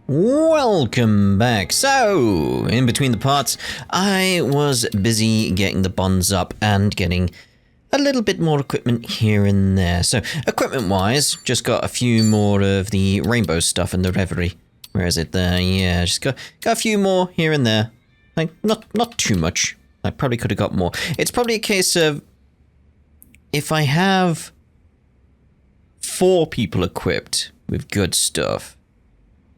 Welcome back. So, in between the parts, I was busy getting the bonds up and getting a little bit more equipment here and there. So, equipment-wise, just got a few more of the rainbow stuff in the Reverie. Where is it there? Yeah, just got a few more here and there. Like, not too much. I probably could have got more. It's probably a case of, if I have 4 people equipped with good stuff,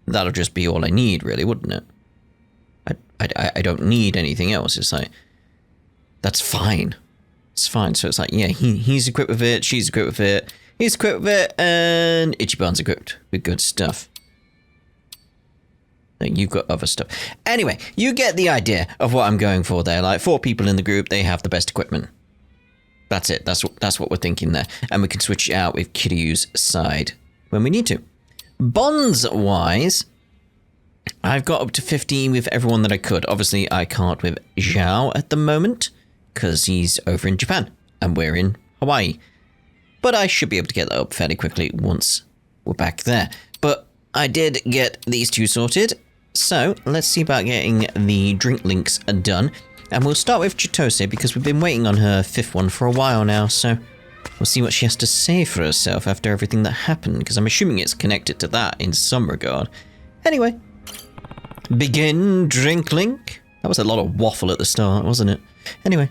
that'll just be all I need, really, wouldn't it? I don't need anything else. It's like, that's fine. It's fine. So it's like, yeah, he's equipped with it, she's equipped with it, he's equipped with it, and Ichiban's equipped with good stuff. And you've got other stuff. Anyway, you get the idea of what I'm going for there. Like, 4 people in the group, they have the best equipment. That's it. That's what we're thinking there. And we can switch it out with Kiryu's side when we need to. Bonds-wise, I've got up to 15 with everyone that I could. Obviously, I can't with Zhao at the moment, because he's over in Japan, and we're in Hawaii. But I should be able to get that up fairly quickly once we're back there. But I did get these 2 sorted, so let's see about getting the drink links done. And we'll start with Chitose, because we've been waiting on her 5th one for a while now, so we'll see what she has to say for herself after everything that happened, because I'm assuming it's connected to that in some regard. Anyway, begin drink link. That was a lot of waffle at the start, wasn't it? Anyway.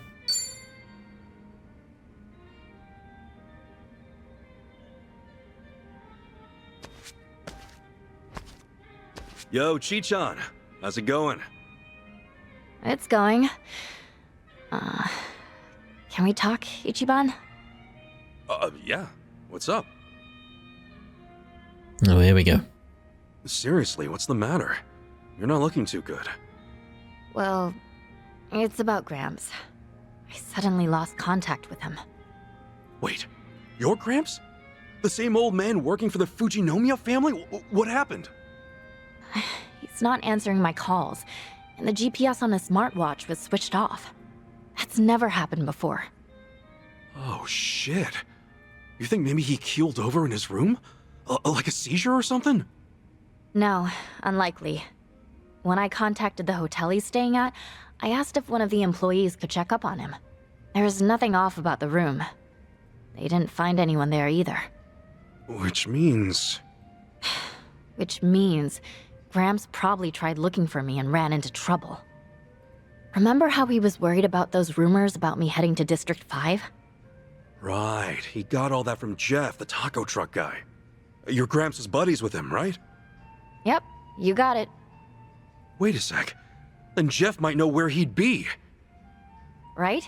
Yo, Chi-chan, how's it going? It's going. Can we talk, Ichiban? Yeah. What's up? Oh, here we go. Seriously, what's the matter? You're not looking too good. Well, it's about Gramps. I suddenly lost contact with him. Wait, your Gramps? The same old man working for the Fujinomiya family? What happened? He's not answering my calls, and the GPS on his smartwatch was switched off. That's never happened before. Oh, shit. You think maybe he keeled over in his room? Like a seizure or something? No, unlikely. When I contacted the hotel he's staying at, I asked if one of the employees could check up on him. There was nothing off about the room. They didn't find anyone there either. Which means Gramps probably tried looking for me and ran into trouble. Remember how he was worried about those rumors about me heading to District 5? Right, he got all that from Jeff, the taco truck guy. Your Gramps is buddies with him, right? Yep, you got it. Wait a sec. Then Jeff might know where he'd be. Right?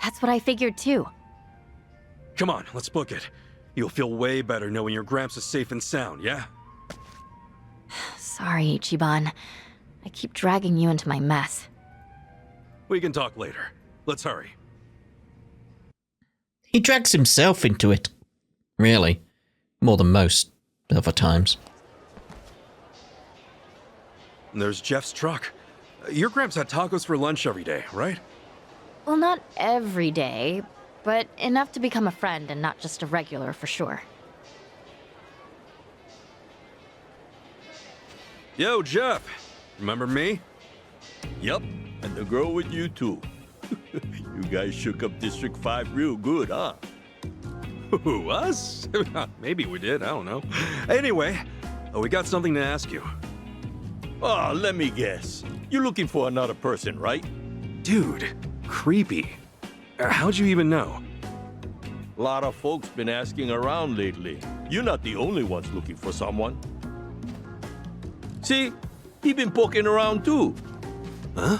That's what I figured too. Come on, let's book it. You'll feel way better knowing your Gramps is safe and sound, yeah? Sorry, Ichiban. I keep dragging you into my mess. We can talk later. Let's hurry. He drags himself into it. Really. More than most other times. There's Jeff's truck. Your Gramps had tacos for lunch every day, right? Well, not every day, but enough to become a friend and not just a regular for sure. Yo, Jeff. Remember me? Yep, and the girl with you too. You guys shook up District 5 real good, huh? Who, us? Maybe we did, I don't know. Anyway, we got something to ask you. Oh, let me guess. You're looking for another person, right? Dude, creepy. How'd you even know? A lot of folks been asking around lately. You're not the only ones looking for someone. See, he been poking around too. Huh?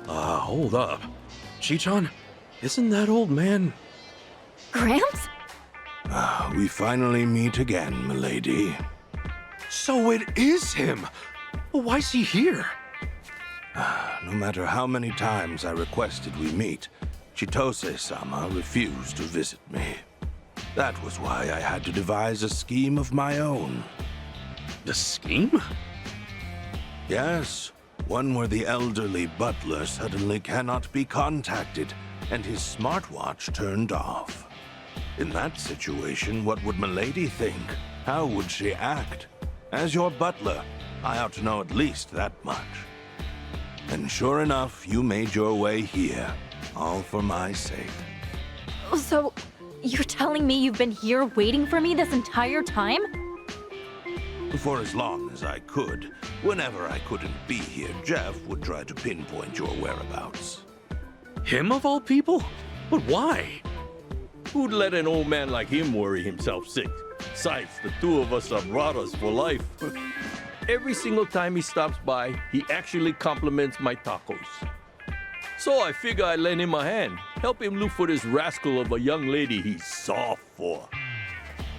Hold up. Chi-chan, isn't that old man... Gramps? We finally meet again, milady. So it is him! Why's he here? No matter how many times I requested we meet, Chitose-sama refused to visit me. That was why I had to devise a scheme of my own. The scheme? Yes, one where the elderly butler suddenly cannot be contacted and his smartwatch turned off. In that situation, what would milady think? How would she act? As your butler, I ought to know at least that much. And sure enough, you made your way here, all for my sake. So, you're telling me you've been here waiting for me this entire time? For as long as I could. Whenever I couldn't be here, Jeff would try to pinpoint your whereabouts. Him of all people? But why? Who'd let an old man like him worry himself sick? Besides, the two of us are brothers for life. Every single time he stops by, he actually compliments my tacos. So I figure I'd lend him a hand, help him look for this rascal of a young lady he's soft for.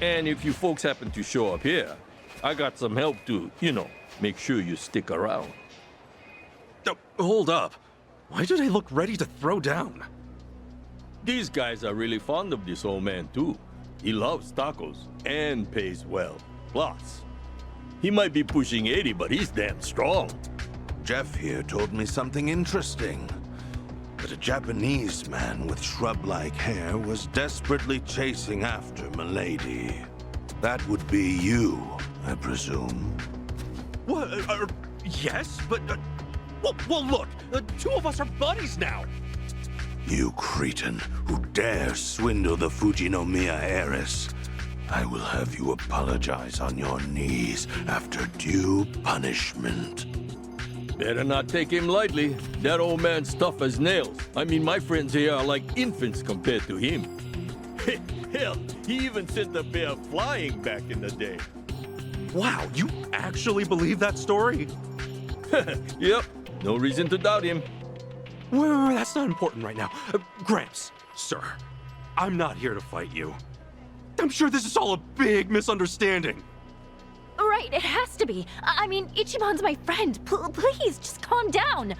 And if you folks happen to show up here, I got some help to, make sure you stick around. Oh, hold up. Why do they look ready to throw down? These guys are really fond of this old man too. He loves tacos and pays well. Plus, he might be pushing 80, but he's damn strong. Jeff here told me something interesting. That a Japanese man with shrub-like hair was desperately chasing after Milady. That would be you, I presume. What? Yes, but... well, look, two of us are buddies now. You cretin who dare swindle the Fujinomiya heiress. I will have you apologize on your knees after due punishment. Better not take him lightly. That old man's tough as nails. I mean, my friends here are like infants compared to him. Hell, he even sent the bear flying back in the day. Wow, you actually believe that story? Yep, no reason to doubt him. Wait, that's not important right now. Gramps, sir, I'm not here to fight you. I'm sure this is all a big misunderstanding. Right, it has to be. I mean, Ichiban's my friend. Please, just calm down.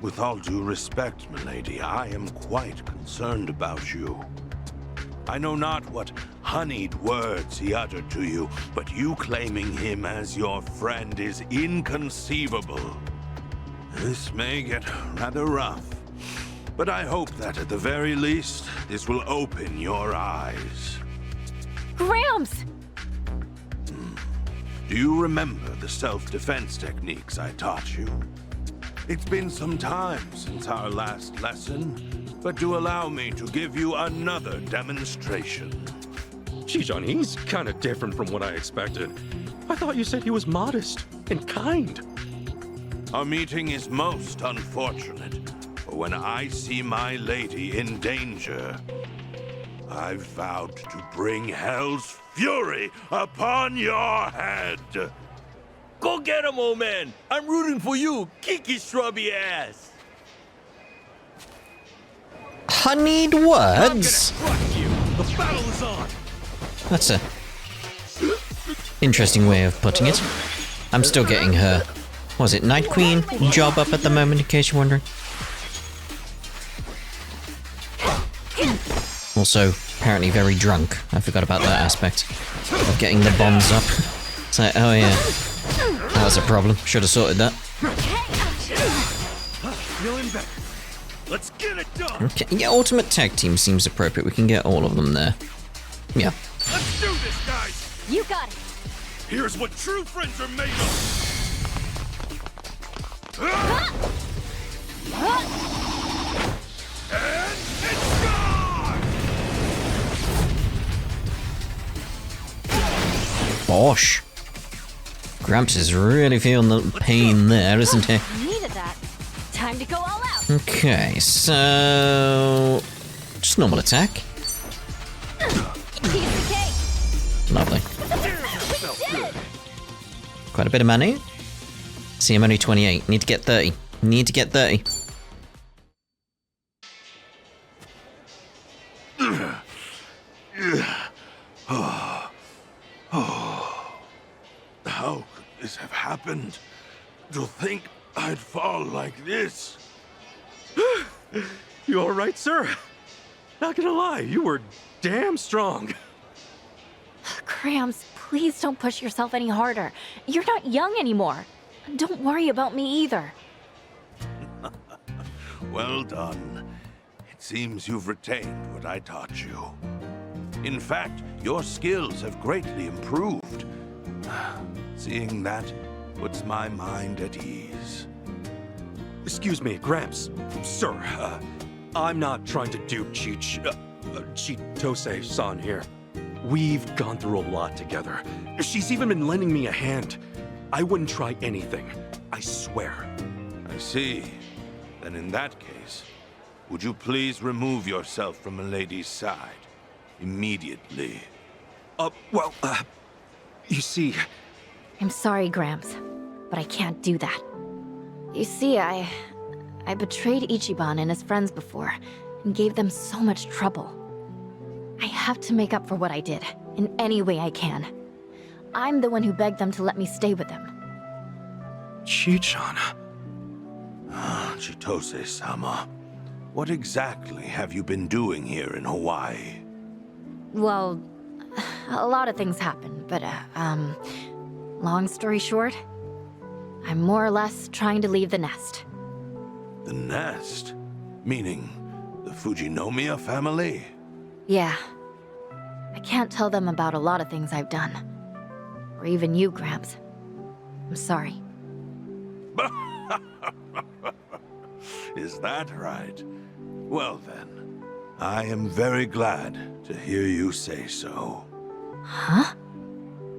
With all due respect, milady, I am quite concerned about you. I know not what honeyed words he uttered to you, but you claiming him as your friend is inconceivable. This may get rather rough, but I hope that at the very least, this will open your eyes. Gramps! Do you remember the self-defense techniques I taught you? It's been some time since our last lesson, but do allow me to give you another demonstration. Chijon, he's kind of different from what I expected. I thought you said he was modest and kind. Our meeting is most unfortunate, for when I see my lady in danger, I've vowed to bring hell's fury upon your head. Go get him, old man. I'm rooting for you. Kick his shrubby ass. Honeyed words? You. The battle is on. That's a interesting way of putting it. I'm still getting her, was it Night Queen job up at the moment, in case you're wondering. Also, apparently very drunk. I forgot about that aspect of getting the bombs up. It's like, oh yeah, that was a problem. Should have sorted that. Feeling better. Let's get it done. Okay, yeah, Ultimate Tag Team seems appropriate. We can get all of them there. Yeah. Let's do this, guys. You got it. Here's what true friends are made of. And it's gone! Bosh. Gramps is really feeling the pain there, isn't he? Needed that. Time to go all out. Okay, so... just normal attack. Piece of cake. Lovely. We did it. Quite a bit of money. See, I'm only 28. Need to get 30. Need to get 30. How could this have happened? To think I'd fall like this. You all right, sir? Not gonna lie, you were damn strong. Gramps, please don't push yourself any harder. You're not young anymore. Don't worry about me either. Well done. It seems you've retained what I taught you. In fact, your skills have greatly improved. Seeing that, puts my mind at ease. Excuse me, Gramps. Sir, I'm not trying to dupe Chitose-san here. We've gone through a lot together. She's even been lending me a hand. I wouldn't try anything. I swear. I see. Then in that case, would you please remove yourself from Milady's side? Immediately. You see... I'm sorry, Gramps, but I can't do that. You see, I betrayed Ichiban and his friends before, and gave them so much trouble. I have to make up for what I did, in any way I can. I'm the one who begged them to let me stay with them. Chi-chan... Chitose-sama, what exactly have you been doing here in Hawaii? Well, a lot of things happened, but, long story short, I'm more or less trying to leave the nest. The nest? Meaning the Fujinomiya family? Yeah. I can't tell them about a lot of things I've done. Or even you, Gramps. I'm sorry. Is that right? Well then, I am very glad to hear you say so. Huh?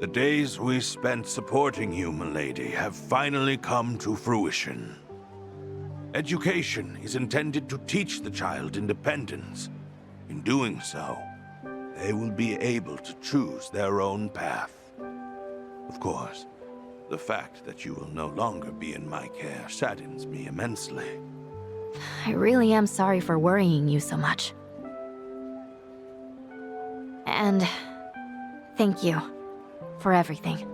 The days we spent supporting you, milady, have finally come to fruition. Education is intended to teach the child independence. In doing so, they will be able to choose their own path. Of course, the fact that you will no longer be in my care saddens me immensely. I really am sorry for worrying you so much. And thank you for everything.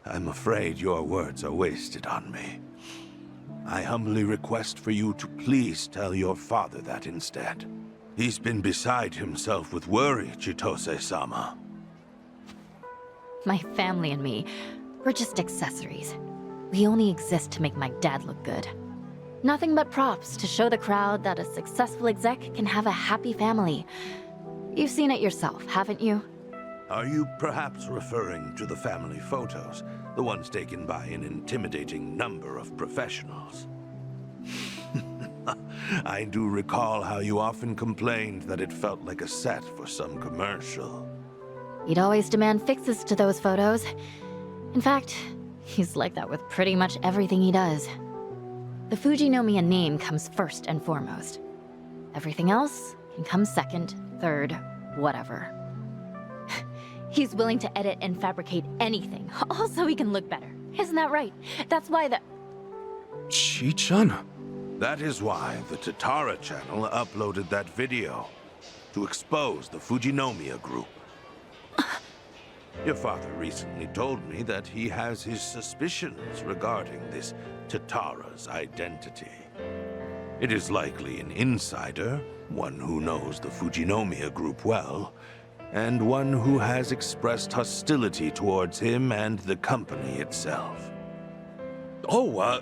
I'm afraid your words are wasted on me. I humbly request for you to please tell your father that instead. He's been beside himself with worry, Chitose-sama. My family and me, we're just accessories. We only exist to make my dad look good. Nothing but props to show the crowd that a successful exec can have a happy family. You've seen it yourself, haven't you? Are you perhaps referring to the family photos? The ones taken by an intimidating number of professionals? I do recall how you often complained that it felt like a set for some commercial. He'd always demand fixes to those photos. In fact, he's like that with pretty much everything he does. The Fujinomiya name comes first and foremost. Everything else can come second, third, whatever. He's willing to edit and fabricate anything, all so he can look better. Isn't that right? That's why the... Chi-chan? That is why the Tatara channel uploaded that video, to expose the Fujinomiya group. Your father recently told me that he has his suspicions regarding this Tatara's identity. It is likely an insider, one who knows the Fujinomiya group well, and one who has expressed hostility towards him and the company itself. I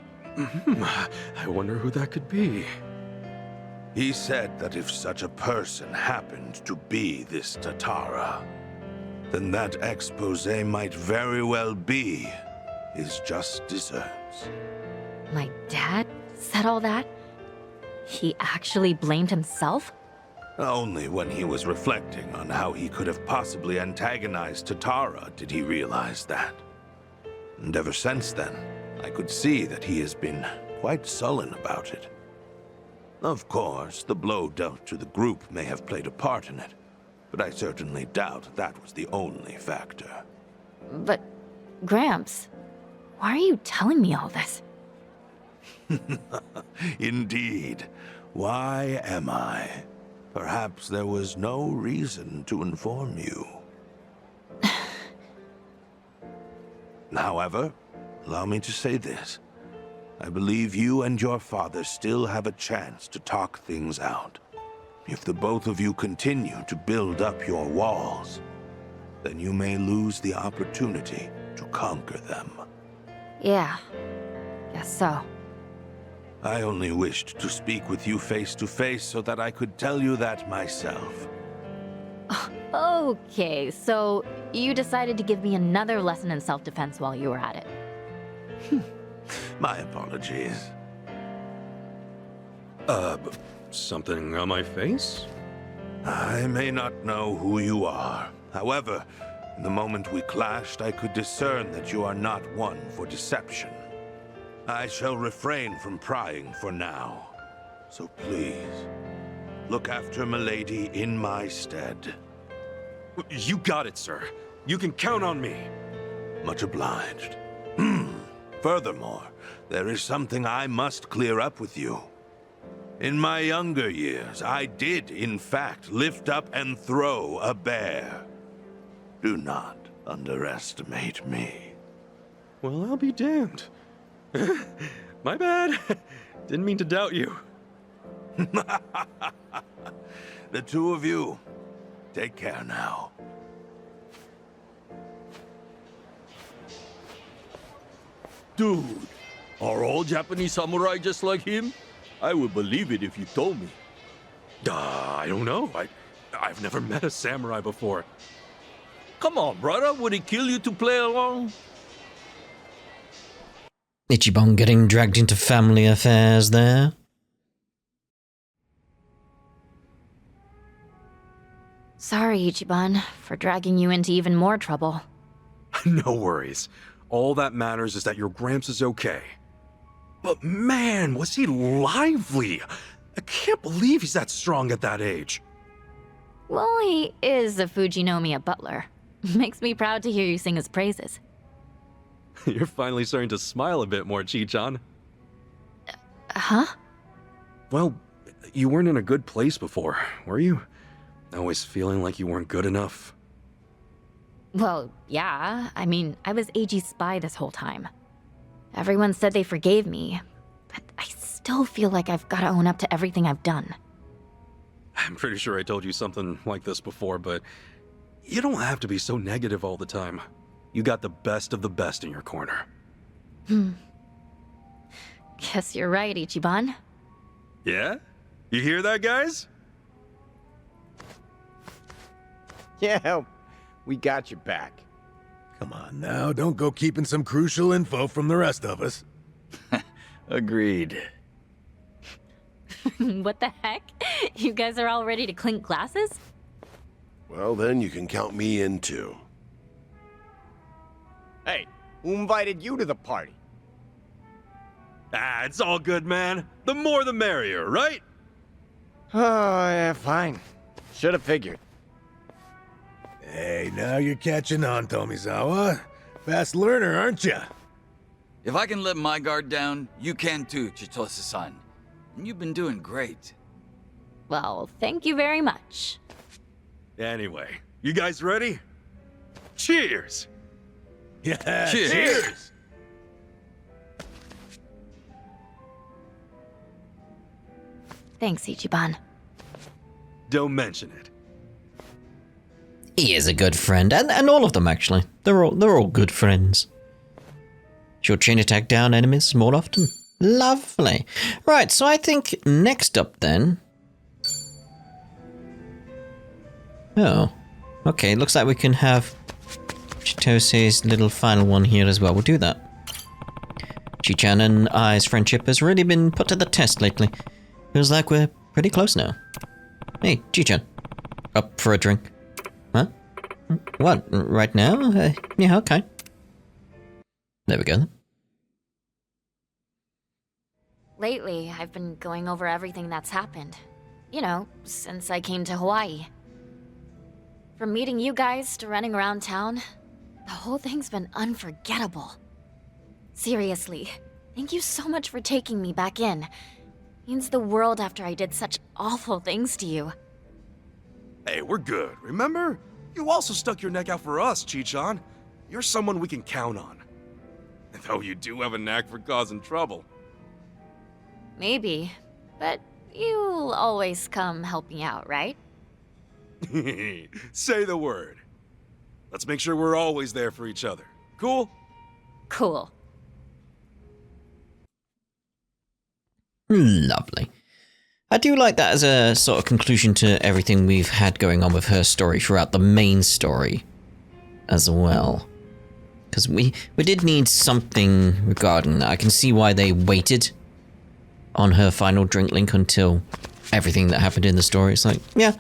wonder who that could be. He said that if such a person happened to be this Tatara, then that expose might very well be his just desserts. My dad said all that? He actually blamed himself? Only when he was reflecting on how he could have possibly antagonized Tatara did he realize that. And ever since then, I could see that he has been quite sullen about it. Of course, the blow dealt to the group may have played a part in it, but I certainly doubt that was the only factor. But, Gramps, why are you telling me all this? Indeed. Why am I? Perhaps there was no reason to inform you. However, allow me to say this. I believe you and your father still have a chance to talk things out. If the both of you continue to build up your walls, then you may lose the opportunity to conquer them. Yeah, guess so. I only wished to speak with you face to face so that I could tell you that myself. Okay, so you decided to give me another lesson in self-defense while you were at it. My apologies. Something on my face? I may not know who you are. However, in the moment we clashed, I could discern that you are not one for deception. I shall refrain from prying for now. So please, look after Milady in my stead. You got it, sir. You can count on me. Much obliged. Furthermore, there is something I must clear up with you. In my younger years, I did, in fact, lift up and throw a bear. Do not underestimate me. Well, I'll be damned. My bad. Didn't mean to doubt you. The two of you, take care now. Dude, are all Japanese samurai just like him? I would believe it if you told me. I don't know. I've never met a samurai before. Come on, brother. Would it kill you to play along? Ichiban getting dragged into family affairs there. Sorry, Ichiban, for dragging you into even more trouble. No worries. All that matters is that your Gramps is okay. But man, was he lively! I can't believe he's that strong at that age. Well, he is a Fujinomiya butler. Makes me proud to hear you sing his praises. You're finally starting to smile a bit more, Chi-chan. Huh? Well, you weren't in a good place before, were you? Always feeling like you weren't good enough. Well, yeah. I mean, I was AG's spy this whole time. Everyone said they forgave me, but I still feel like I've got to own up to everything I've done. I'm pretty sure I told you something like this before, but you don't have to be so negative all the time. You got the best of the best in your corner. Guess you're right, Ichiban. Yeah? You hear that, guys? Yeah, we got your back. Come on now, don't go keeping some crucial info from the rest of us. Agreed. What the heck? You guys are all ready to clink glasses? Well, then you can count me in too. Hey, who invited you to the party? It's all good, man. The more the merrier, right? Oh, yeah, fine. Should have figured. Hey, now you're catching on, Tomizawa. Fast learner, aren't you? If I can let my guard down, you can too, Chitose-san. And you've been doing great. Well, thank you very much. Anyway, you guys ready? Cheers! Yeah, Cheers. Thanks, Ichiban. Don't mention it. He is a good friend, and all of them actually. They're all good friends. She'll chain attack down enemies more often. Lovely. Right, so I think next up then. Oh, okay. Looks like we can have Chitose's little final one here as well. We'll do that. Chi-chan and I's friendship has really been put to the test lately. Feels like we're pretty close now. Hey, Chi-chan. Up for a drink? Huh? What? Right now? Yeah, okay. There we go then. Lately, I've been going over everything that's happened. You know, since I came to Hawaii. From meeting you guys to running around town, the whole thing's been unforgettable. Seriously, thank you so much for taking me back in. Means the world after I did such awful things to you. Hey, we're good, remember? You also stuck your neck out for us, Chi-chan. You're someone we can count on. Though you do have a knack for causing trouble. Maybe, but you'll always come help me out, right? Say the word. Let's make sure we're always there for each other. Cool? Cool. Lovely. I do like that as a sort of conclusion to everything we've had going on with her story throughout the main story. as well. Because we did need something regarding that. I can see why they waited on her final drink link until everything that happened in the story. It's like, yeah.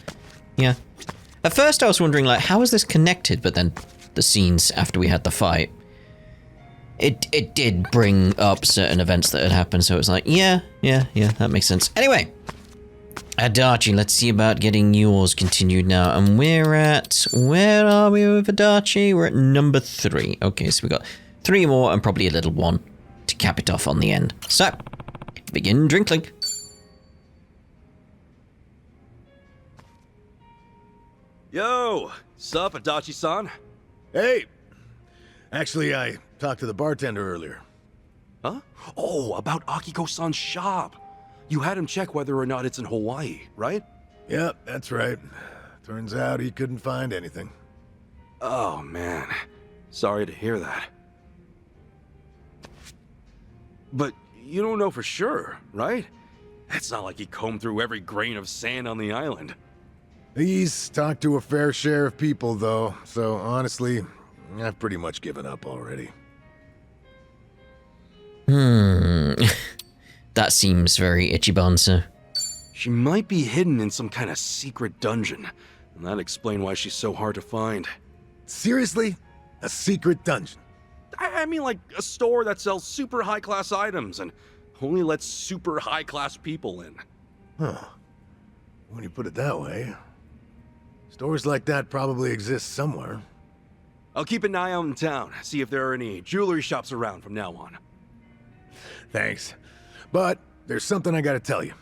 At first I was wondering, like, how is this connected? But then the scenes after we had the fight, it did bring up certain events that had happened. So it was like, yeah, that makes sense. Anyway, Adachi, let's see about getting yours continued now. And where are we with Adachi? We're at number 3. Okay, so we got 3 more and probably a little one to cap it off on the end. So, begin drink link. Yo, sup, Adachi-san? Hey! Actually, I talked to the bartender earlier. Huh? Oh, about Akiko-san's shop. You had him check whether or not it's in Hawaii, right? Yep, that's right. Turns out he couldn't find anything. Oh, man. Sorry to hear that. But you don't know for sure, right? It's not like he combed through every grain of sand on the island. He's talked to a fair share of people, though, so honestly, I've pretty much given up already. That seems very Ichiban, sir. She might be hidden in some kind of secret dungeon, and that'd explain why she's so hard to find. Seriously? A secret dungeon? I mean, like a store that sells super high-class items and only lets super high-class people in. Huh. When you put it that way, stores like that probably exist somewhere. I'll keep an eye out in town, see if there are any jewelry shops around from now on. Thanks. But there's something I gotta tell you.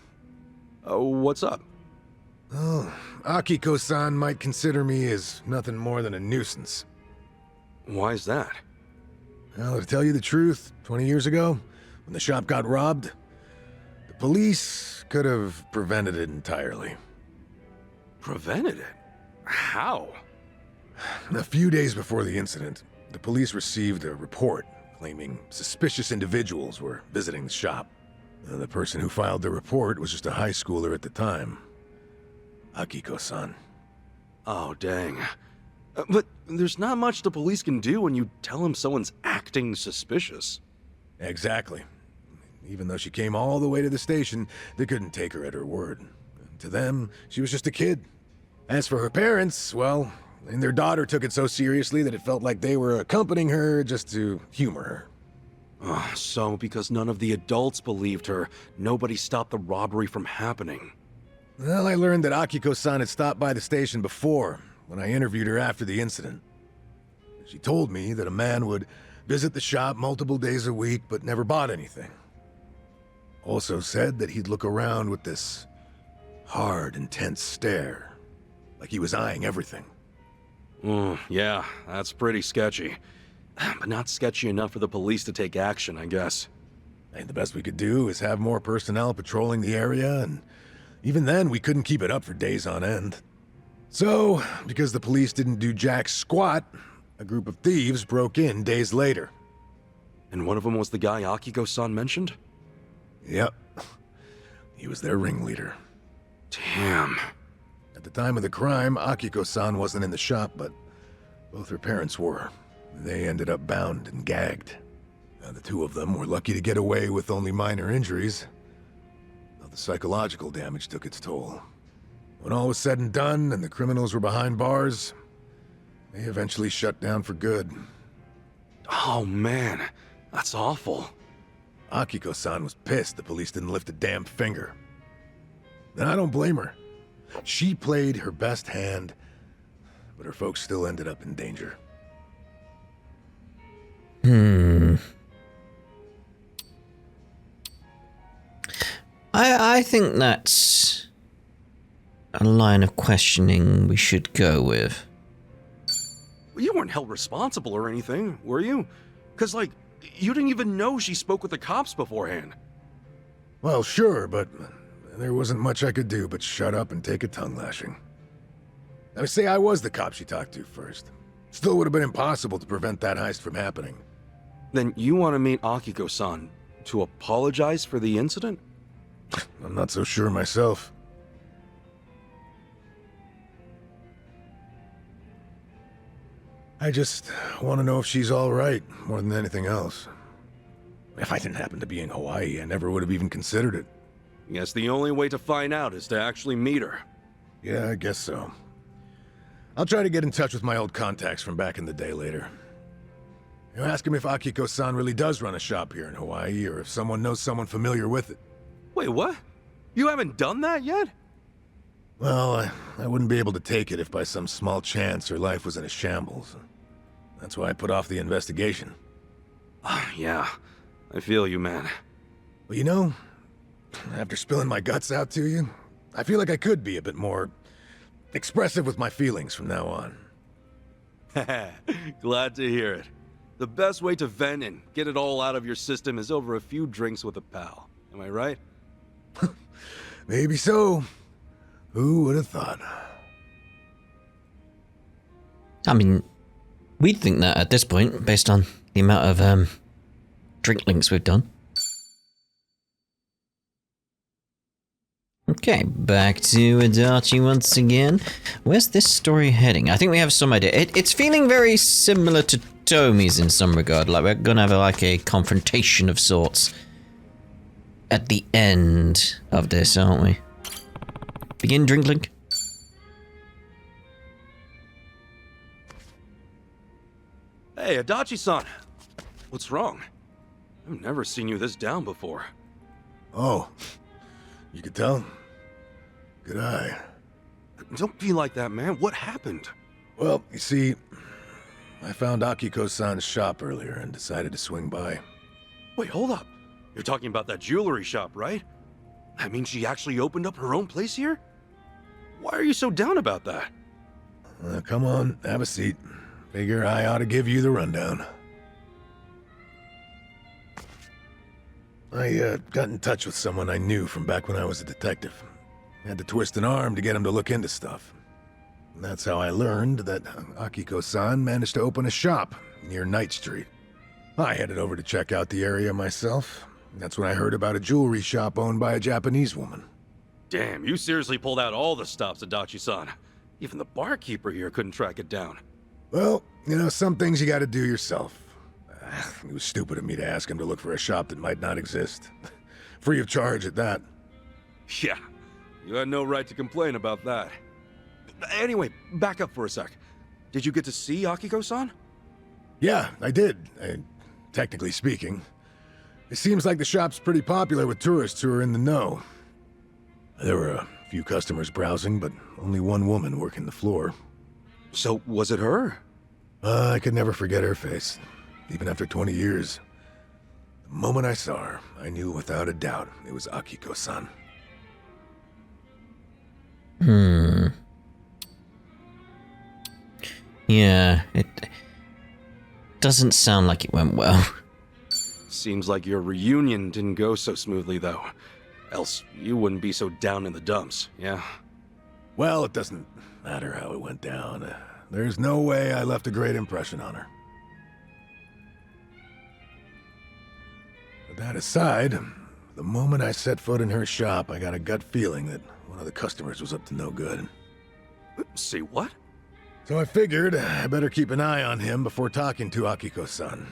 Oh, what's up? Oh, Akiko-san might consider me as nothing more than a nuisance. Why's that? Well, to tell you the truth, 20 years ago, when the shop got robbed, the police could have prevented it entirely. Prevented it? How? A few days before the incident, the police received a report claiming suspicious individuals were visiting the shop. The person who filed the report was just a high schooler at the time. Akiko-san. Oh, dang. But there's not much the police can do when you tell them someone's acting suspicious. Exactly. Even though she came all the way to the station, they couldn't take her at her word. To them, she was just a kid. As for her parents, well, and their daughter took it so seriously that it felt like they were accompanying her just to humor her. Oh, so because none of the adults believed her, nobody stopped the robbery from happening. Well, I learned that Akiko-san had stopped by the station before, when I interviewed her after the incident. She told me that a man would visit the shop multiple days a week but never bought anything. Also said that he'd look around with this hard, intense stare, like he was eyeing everything. Yeah, that's pretty sketchy. But not sketchy enough for the police to take action, I guess. And the best we could do is have more personnel patrolling the area, and even then we couldn't keep it up for days on end. So, because the police didn't do jack squat, a group of thieves broke in days later. And one of them was the guy Akiko-san mentioned? Yep. He was their ringleader. Damn. At the time of the crime, Akiko-san wasn't in the shop, but both her parents were. They ended up bound and gagged. The two of them were lucky to get away with only minor injuries, though the psychological damage took its toll. When all was said and done and the criminals were behind bars, they eventually shut down for good. Oh man, that's awful. Akiko-san was pissed the police didn't lift a damn finger. And I don't blame her. She played her best hand, but her folks still ended up in danger. I think that's a line of questioning we should go with. Well, you weren't held responsible or anything, were you? Because, like, you didn't even know she spoke with the cops beforehand. Well, sure, but there wasn't much I could do but shut up and take a tongue lashing. I mean, say I was the cop she talked to first. Still would have been impossible to prevent that heist from happening. Then you want to meet Akiko-san to apologize for the incident? I'm not so sure myself. I just want to know if she's all right, more than anything else. If I didn't happen to be in Hawaii, I never would have even considered it. Guess the only way to find out is to actually meet her. Yeah, I guess so. I'll try to get in touch with my old contacts from back in the day later. You know, ask him if Akiko-san really does run a shop here in Hawaii, or if someone knows someone familiar with it. Wait, what? You haven't done that yet? Well, I wouldn't be able to take it if by some small chance her life was in a shambles. That's why I put off the investigation. Yeah, I feel you, man. Well, you know, after spilling my guts out to you, I feel like I could be a bit more expressive with my feelings from now on. Glad to hear it. The best way to vent and get it all out of your system is over a few drinks with a pal. Am I right? Maybe so. Who would have thought? I mean, we'd think that at this point, based on the amount of drink links we've done. Okay, back to Adachi once again. Where's this story heading? I think we have some idea. It's feeling very similar to Tomi's in some regard. Like we're gonna have like a confrontation of sorts at the end of this, aren't we? Begin drink link. Hey, Adachi-san. What's wrong? I've never seen you this down before. Oh, you could tell? Good eye. Don't be like that, man. What happened? Well, you see, I found Akiko-san's shop earlier and decided to swing by. Wait, hold up. You're talking about that jewelry shop, right? That means she actually opened up her own place here? Why are you so down about that? Come on, have a seat. Figure I ought to give you the rundown. I got in touch with someone I knew from back when I was a detective. Had to twist an arm to get him to look into stuff. And that's how I learned that Akiko-san managed to open a shop near Knight Street. I headed over to check out the area myself. That's when I heard about a jewelry shop owned by a Japanese woman. Damn, you seriously pulled out all the stops, Adachi-san. Even the barkeeper here couldn't track it down. Well, you know, some things you gotta do yourself. It was stupid of me to ask him to look for a shop that might not exist. Free of charge at that. Yeah, you had no right to complain about that. Anyway, back up for a sec. Did you get to see Akiko-san? Yeah, I did, technically speaking. It seems like the shop's pretty popular with tourists who are in the know. There were a few customers browsing, but only one woman working the floor. So, was it her? I could never forget her face, even after 20 years. The moment I saw her, I knew without a doubt it was Akiko-san. Yeah, it doesn't sound like it went well. Seems like your reunion didn't go so smoothly, though. Else, you wouldn't be so down in the dumps, yeah? Well, it doesn't matter how it went down. There's no way I left a great impression on her. But that aside, the moment I set foot in her shop, I got a gut feeling that one of the customers was up to no good. Say what? So I figured I better keep an eye on him before talking to Akiko-san.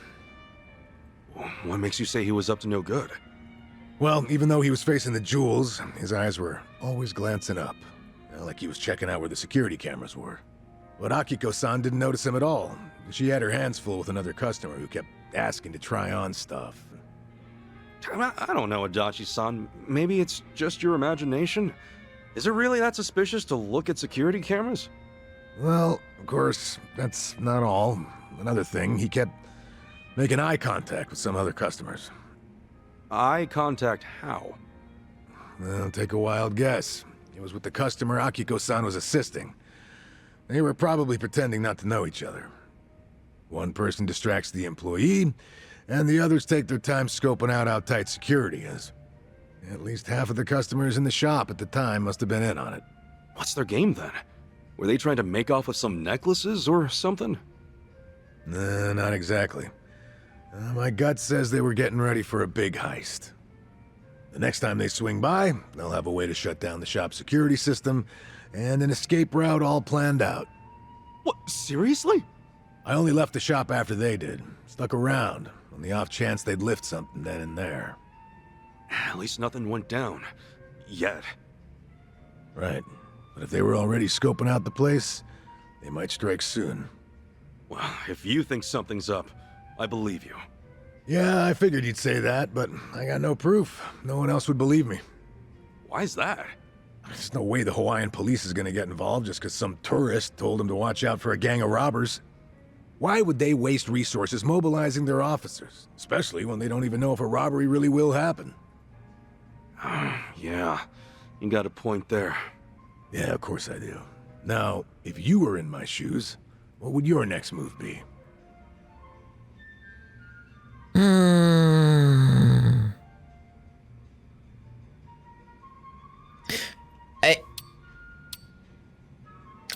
What makes you say he was up to no good? Well, even though he was facing the jewels, his eyes were always glancing up, like he was checking out where the security cameras were. But Akiko-san didn't notice him at all. She had her hands full with another customer who kept asking to try on stuff. I don't know, Adachi-san. Maybe it's just your imagination? Is it really that suspicious to look at security cameras? Well, of course, that's not all. Another thing, he kept making eye contact with some other customers. Eye contact how? Well, take a wild guess. It was with the customer Akiko-san was assisting. They were probably pretending not to know each other. One person distracts the employee, and the others take their time scoping out how tight security is. At least half of the customers in the shop at the time must have been in on it. What's their game then? Were they trying to make off with some necklaces or something? Nah, not exactly. My gut says they were getting ready for a big heist. The next time they swing by, they'll have a way to shut down the shop's security system, and an escape route all planned out. What, seriously? I only left the shop after they did. Stuck around, on the off chance they'd lift something then and there. At least nothing went down. Yet. Right. But if they were already scoping out the place, they might strike soon. Well, if you think something's up, I believe you. Yeah, I figured you'd say that, but I got no proof. No one else would believe me. Why's that? There's no way the Hawaiian police is gonna get involved just because some tourist told them to watch out for a gang of robbers. Why would they waste resources mobilizing their officers? Especially when they don't even know if a robbery really will happen. Yeah, you got a point there. Yeah, of course I do. Now, if you were in my shoes, what would your next move be?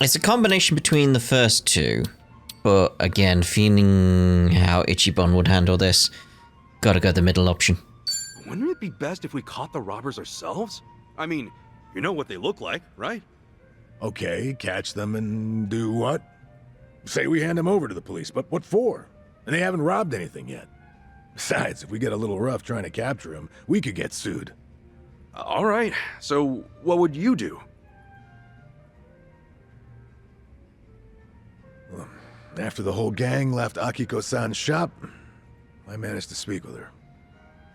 It's a combination between the first two, but again, feeling how Ichiban would handle this, gotta go the middle option. Wouldn't it be best if we caught the robbers ourselves? I mean, you know what they look like, right? Okay, catch them and do what? Say we hand them over to the police, but what for? And they haven't robbed anything yet. Besides, if we get a little rough trying to capture them, we could get sued. All right, so what would you do? After the whole gang left Akiko-san's shop, I managed to speak with her.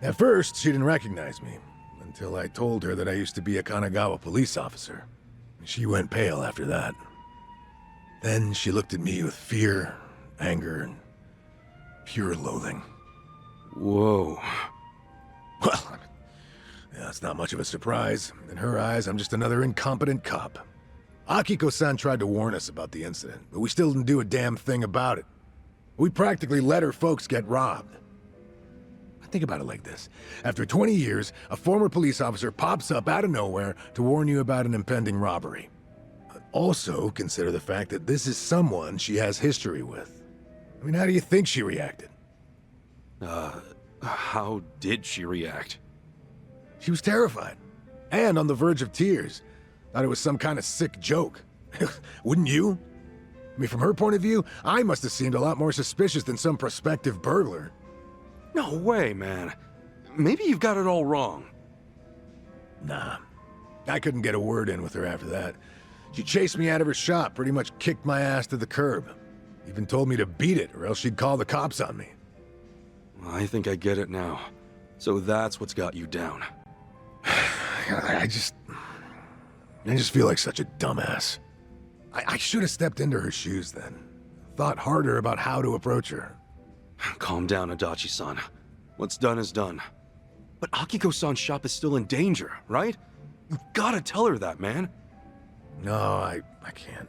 At first, she didn't recognize me, until I told her that I used to be a Kanagawa police officer. She went pale after that. Then she looked at me with fear, anger, and pure loathing. Whoa. Well, yeah, it's not much of a surprise. In her eyes, I'm just another incompetent cop. Akiko-san tried to warn us about the incident, but we still didn't do a damn thing about it. We practically let her folks get robbed. Think about it like this. After 20 years, a former police officer pops up out of nowhere to warn you about an impending robbery. Also, consider the fact that this is someone she has history with. I mean, how do you think she reacted? How did she react? She was terrified, and on the verge of tears. Thought it was some kind of sick joke. Wouldn't you? I mean, from her point of view, I must have seemed a lot more suspicious than some prospective burglar. No way, man. Maybe you've got it all wrong. Nah. I couldn't get a word in with her after that. She chased me out of her shop, pretty much kicked my ass to the curb. Even told me to beat it, or else she'd call the cops on me. I think I get it now. So that's what's got you down. I just feel like such a dumbass. I should have stepped into her shoes then. Thought harder about how to approach her. Calm down, Adachi-san. What's done is done. But Akiko-san's shop is still in danger, right? You've gotta tell her that, man. No, I can't.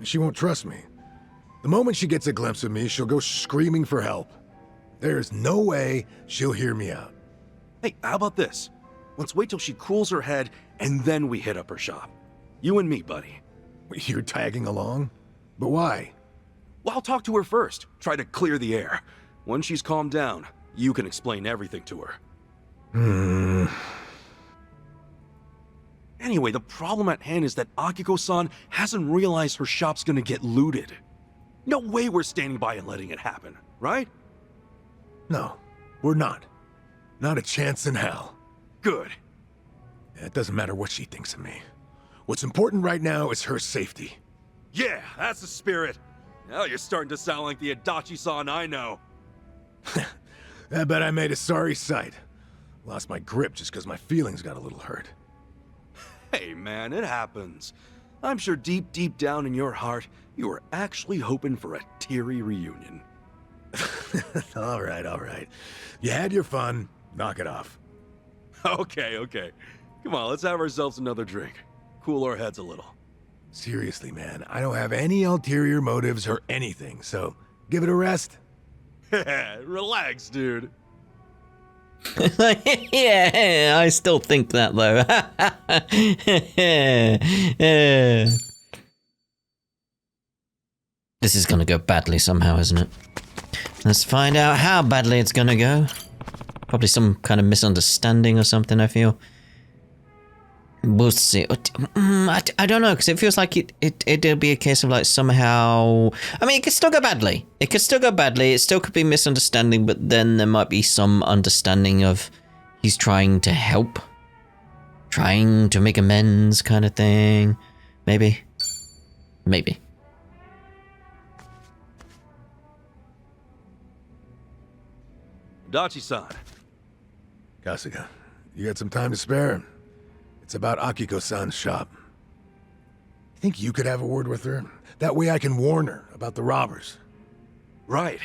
She won't trust me. The moment she gets a glimpse of me, she'll go screaming for help. There's no way she'll hear me out. Hey, how about this? Let's wait till she cools her head, and then we hit up her shop. You and me, buddy. You're tagging along? But why? Well, I'll talk to her first. Try to clear the air. Once she's calmed down, you can explain everything to her. Anyway, the problem at hand is that Akiko-san hasn't realized her shop's gonna get looted. No way we're standing by and letting it happen, right? No, we're not. Not a chance in hell. Good. It doesn't matter what she thinks of me. What's important right now is her safety. Yeah, that's the spirit. Now you're starting to sound like the Adachi-san I know. I bet I made a sorry sight. Lost my grip just because my feelings got a little hurt. Hey man, it happens. I'm sure deep down in your heart, you were actually hoping for a teary reunion. All right. You had your fun. Knock it off. Okay. Come on, let's have ourselves another drink. Cool our heads a little. Seriously, man, I don't have any ulterior motives or anything, so give it a rest. Relax, dude. Yeah, I still think that though. This is gonna go badly somehow, isn't it? Let's find out how badly it's gonna go. Probably some kind of misunderstanding or something, I feel. We'll see. I don't know, because it feels like it'll be a case of like somehow... I mean, it could still go badly. It still could be misunderstanding, but then there might be some understanding of he's trying to help. Trying to make amends kind of thing. Maybe. Adachi-san. Kasuga, you got some time to spare? It's about Akiko-san's shop. Think you could have a word with her? That way I can warn her about the robbers. Right.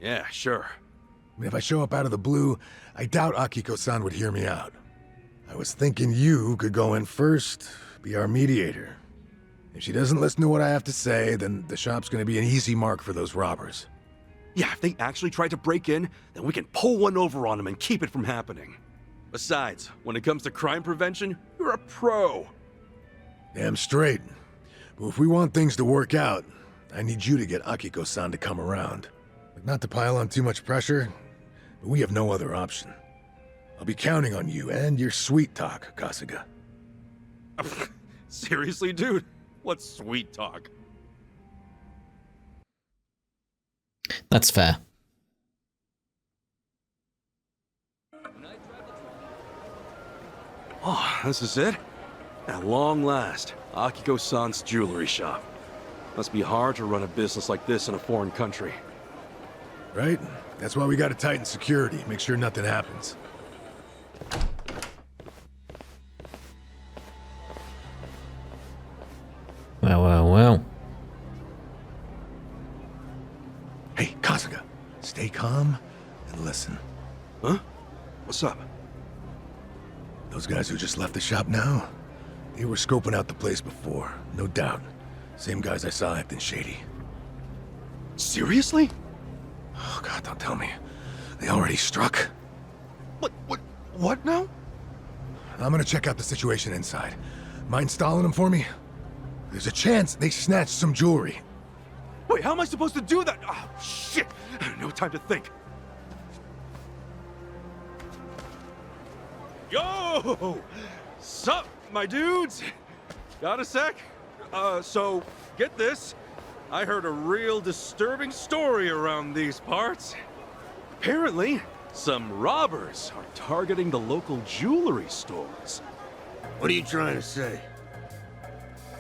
Yeah, sure. I mean, if I show up out of the blue, I doubt Akiko-san would hear me out. I was thinking you could go in first, be our mediator. If she doesn't listen to what I have to say, then the shop's gonna be an easy mark for those robbers. Yeah, if they actually try to break in, then we can pull one over on them and keep it from happening. Besides, when it comes to crime prevention, you're a pro. Damn straight. But if we want things to work out, I need you to get Akiko-san to come around. Like, not to pile on too much pressure, but we have no other option. I'll be counting on you and your sweet talk, Kasuga. Seriously, dude? What's sweet talk? That's fair. Oh, this is it? At long last, Akiko-san's jewelry shop. Must be hard to run a business like this in a foreign country. Right? That's why we gotta tighten security, make sure nothing happens. Well. Hey, Kasuga, stay calm and listen. Huh? What's up? Those guys who just left the shop now, they were scoping out the place before, no doubt. Same guys I saw acting shady. Seriously? Oh God, don't tell me. They already struck? What now? I'm gonna check out the situation inside. Mind stalling them for me? There's a chance they snatched some jewelry. Wait, how am I supposed to do that? Oh, shit! No time to think. Yo! Sup, my dudes? Got a sec? So, get this. I heard a real disturbing story around these parts. Apparently, some robbers are targeting the local jewelry stores. What are you trying to say?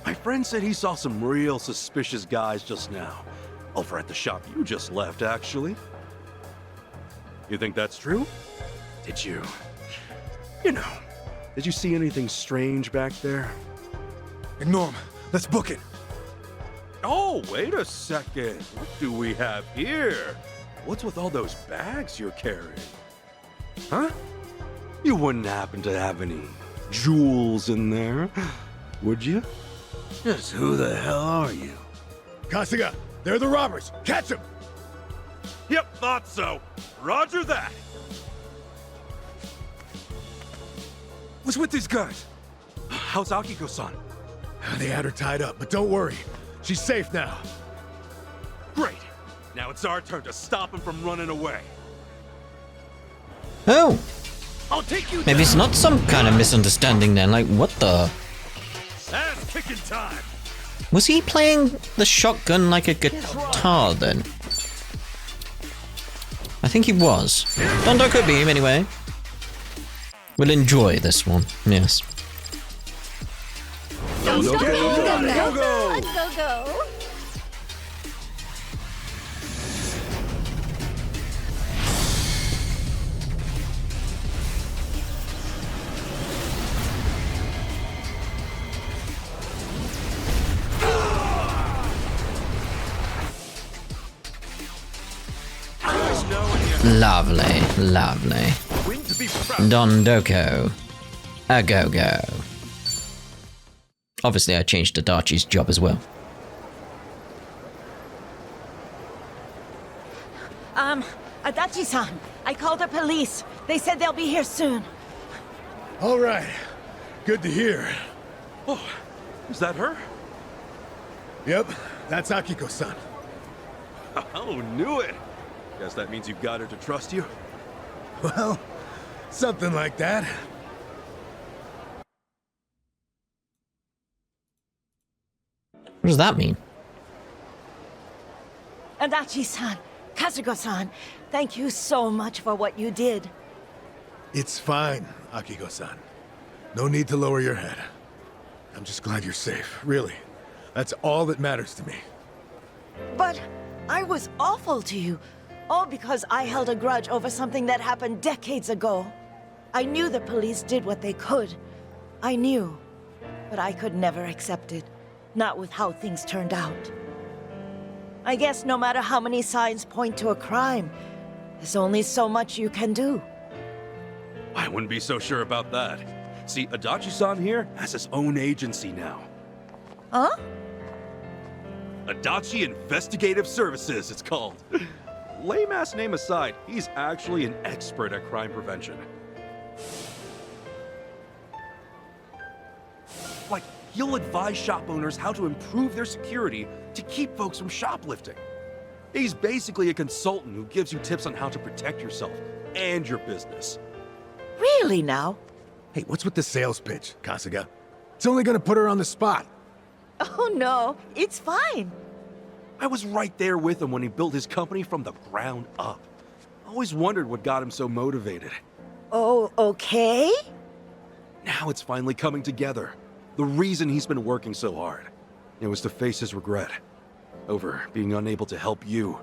My friend said he saw some real suspicious guys just now. Over at the shop you just left, actually. You think that's true? Did you... did you see anything strange back there? Ignore him. Let's book it. Oh, wait a second. What do we have here? What's with all those bags you're carrying? Huh? You wouldn't happen to have any jewels in there, would you? Just who the hell are you? Kasuga, they're the robbers. Catch them! Yep, thought so. Roger that. What's with these guys? How's Akiko-san? They had her tied up, but don't worry. She's safe now. Great. Now it's our turn to stop him from running away. Oh, I'll take you maybe it's not some kind of misunderstanding then. Like, what the? Ass kicking time. Was he playing the shotgun like a guitar then? I think he was. Dondoko beam anyway. We'll enjoy this one. Yes. Go, go, go, go, Go. Lovely, lovely. Win to be proud. Dondoko. A go-go. Obviously, I changed Adachi's job as well. Adachi-san, I called the police. They said they'll be here soon. All right. Good to hear. Oh, is that her? Yep, that's Akiko-san. Oh, knew it. Guess that means you got her to trust you. Well, something like that. What does that mean? Adachi-san, Kasuga-san, thank you so much for what you did. It's fine, Akiko-san. No need to lower your head. I'm just glad you're safe, really. That's all that matters to me. But I was awful to you, all because I held a grudge over something that happened decades ago. I knew the police did what they could. I knew. But I could never accept it. Not with how things turned out. I guess no matter how many signs point to a crime, there's only so much you can do. I wouldn't be so sure about that. See, Adachi-san here has his own agency now. Huh? Adachi Investigative Services, it's called. Lame-ass name aside, he's actually an expert at crime prevention. Like, he'll advise shop owners how to improve their security to keep folks from shoplifting. He's basically a consultant who gives you tips on how to protect yourself and your business. Really now? Hey, what's with the sales pitch, Kasuga? It's only gonna put her on the spot. Oh no, it's fine. I was right there with him when he built his company from the ground up. I always wondered what got him so motivated. Oh, okay? Now it's finally coming together. The reason he's been working so hard. It was to face his regret over being unable to help you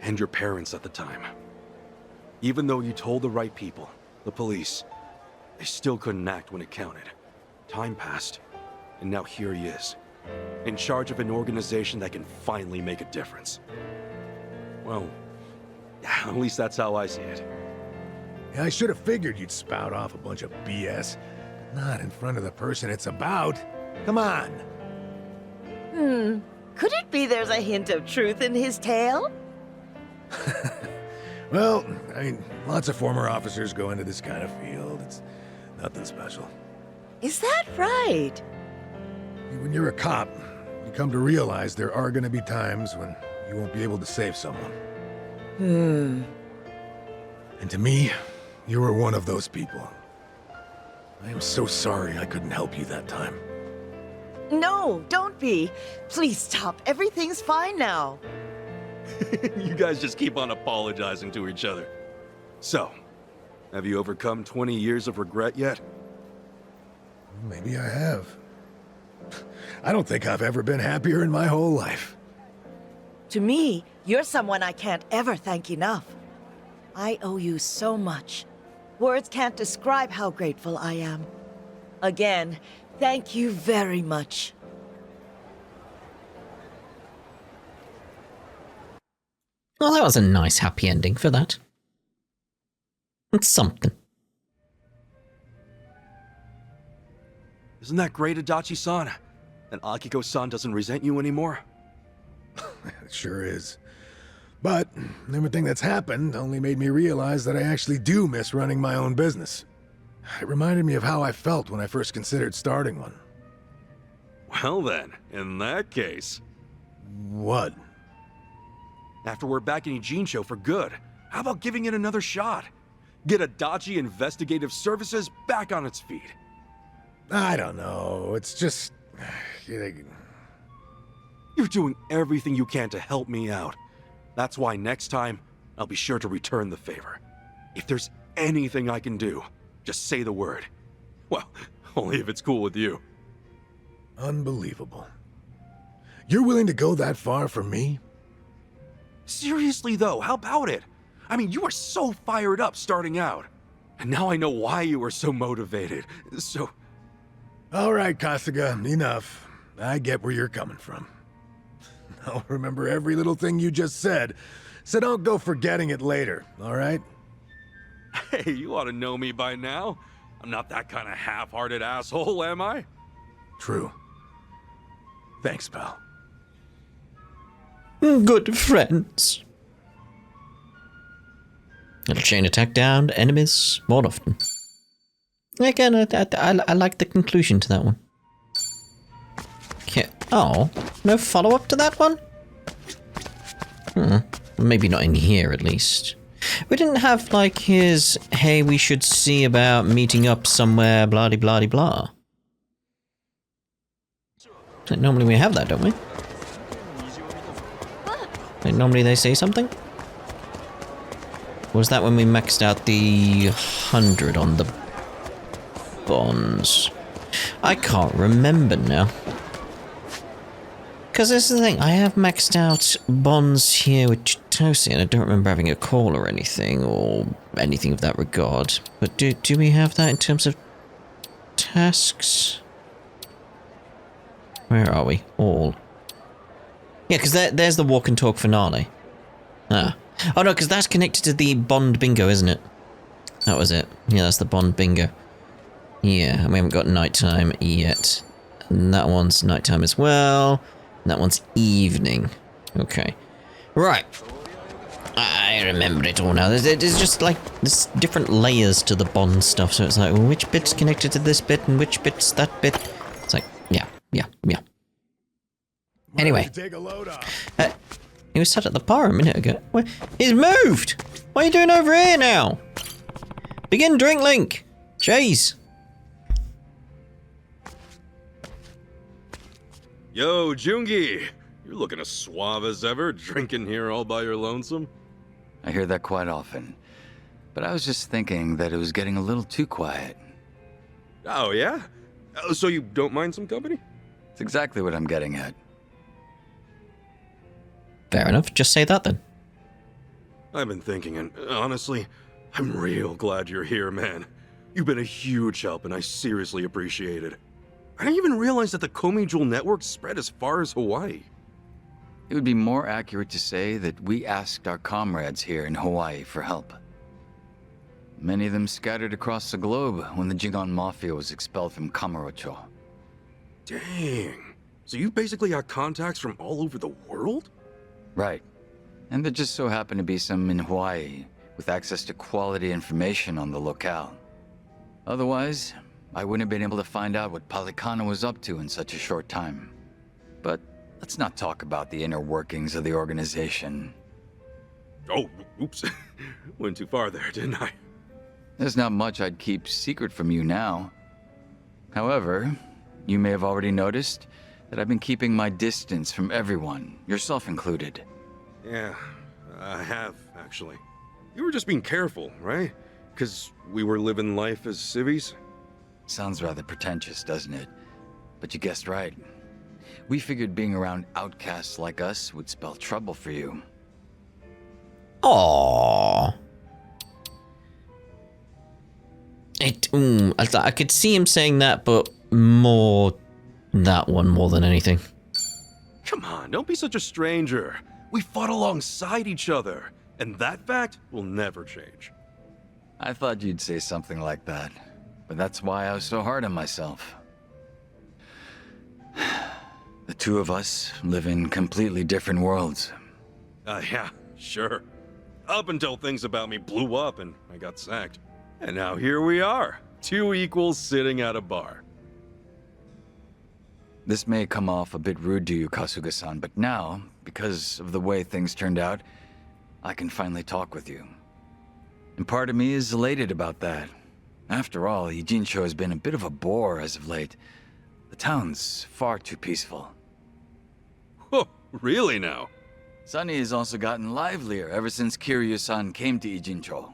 and your parents at the time. Even though you told the right people, the police, they still couldn't act when it counted. Time passed, and now here he is, in charge of an organization that can finally make a difference. Well, at least that's how I see it. Yeah, I should have figured you'd spout off a bunch of BS. Not in front of the person it's about. Come on. Could it be there's a hint of truth in his tale? Well, I mean, lots of former officers go into this kind of field. It's nothing special. Is that right? When you're a cop, you come to realize there are going to be times when you won't be able to save someone. And to me, you were one of those people. I am so sorry I couldn't help you that time. No, don't be. Please stop. Everything's fine now. You guys just keep on apologizing to each other. So, have you overcome 20 years of regret yet? Maybe I have. I don't think I've ever been happier in my whole life. To me, you're someone I can't ever thank enough. I owe you so much. Words can't describe how grateful I am. Again, thank you very much. Well, that was a nice happy ending for that. It's something. Isn't that great, Adachi-san? And Akiko-san doesn't resent you anymore? It sure is. But everything that's happened only made me realize that I actually do miss running my own business. It reminded me of how I felt when I first considered starting one. Well then, in that case... What? After we're back in Ijincho for good, how about giving it another shot? Get Adachi Investigative Services back on its feet. I don't know, it's just... You're doing everything you can to help me out. That's why next time, I'll be sure to return the favor. If there's anything I can do, just say the word. Well, only if it's cool with you. Unbelievable. You're willing to go that far for me? Seriously though, how about it? I mean, you were so fired up starting out. And now I know why you were so motivated. So... All right, Kasuga, enough. I get where you're coming from. I'll remember every little thing you just said, so don't go forgetting it later, all right? Hey, you ought to know me by now. I'm not that kind of half-hearted asshole, am I? True. Thanks, pal. Good friends. Little chain attack down enemies more often. Again, I like the conclusion to that one. Okay. Oh, no follow-up to that one? Maybe not in here, at least. We didn't have, like, his, hey, we should see about meeting up somewhere, blah-de-blah-de-blah. Normally we have that, don't we? Like, normally they say something? Or was that when we maxed out the 100 on the bonds? I can't remember now. Because this is the thing, I have maxed out bonds here with Chitose, and I don't remember having a call or anything of that regard. But do we have that in terms of tasks? Where are we? All. Yeah, because there's the walk and talk finale. Ah. Oh no, because that's connected to the Bond bingo, isn't it? That was it. Yeah, that's the Bond bingo. Yeah, and we haven't got nighttime yet. And that one's nighttime as well. And that one's evening. Okay. Right. I remember it all now. There's just like, there's different layers to the Bond stuff. So it's like, well, which bit's connected to this bit and which bit's that bit? It's like, yeah. Anyway. Take a load off. He was sat at the bar a minute ago. Where, he's moved! What are you doing over here now? Begin drink link! Jeez. Yo, Joongi! You're looking as suave as ever, drinking here all by your lonesome. I hear that quite often. But I was just thinking that it was getting a little too quiet. Oh, yeah? So you don't mind some company? It's exactly what I'm getting at. Fair enough, just say that then. I've been thinking, and honestly, I'm real glad you're here, man. You've been a huge help, and I seriously appreciate it. I didn't even realize that the Komi Jewel network spread as far as Hawaii. It would be more accurate to say that we asked our comrades here in Hawaii for help. Many of them scattered across the globe when the Jigon Mafia was expelled from Kamurocho. Dang. So you basically got contacts from all over the world? Right. And there just so happened to be some in Hawaii with access to quality information on the locale. Otherwise, I wouldn't have been able to find out what Palikana was up to in such a short time. But let's not talk about the inner workings of the organization. Oh, oops. Went too far there, didn't I? There's not much I'd keep secret from you now. However, you may have already noticed that I've been keeping my distance from everyone, yourself included. Yeah, I have, actually. You were just being careful, right? Because we were living life as civvies? Sounds rather pretentious, doesn't it? But you guessed right. We figured being around outcasts like us would spell trouble for you. Aww. I could see him saying that, but more that one more than anything. Come on, don't be such a stranger. We fought alongside each other, and that fact will never change. I thought you'd say something like that, but that's why I was so hard on myself. The two of us live in completely different worlds. Yeah, sure. Up until things about me blew up and I got sacked. And now here we are, two equals sitting at a bar. This may come off a bit rude to you, Kasuga-san, but now, because of the way things turned out, I can finally talk with you. And part of me is elated about that. After all, Ijincho has been a bit of a bore as of late. The town's far too peaceful. Oh, really now? Sunny has also gotten livelier ever since Kiryu-san came to Ijincho.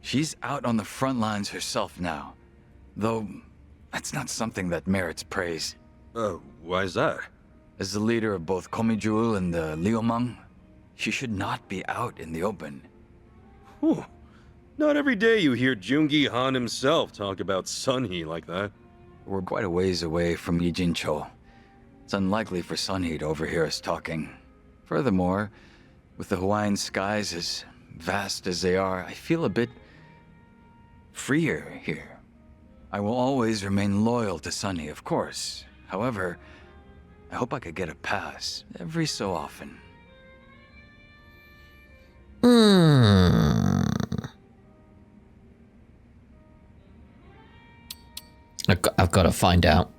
She's out on the front lines herself now, though that's not something that merits praise. Why is that? As the leader of both Komijul and the Liumang, she should not be out in the open. Whew. Not every day you hear Joongi Han himself talk about Sunhee like that. We're quite a ways away from Ijincho. It's unlikely for Sunhee to overhear us talking. Furthermore, with the Hawaiian skies as vast as they are, I feel a bit freer here. I will always remain loyal to Sunny, of course. However, I hope I could get a pass every so often. I've got to find out.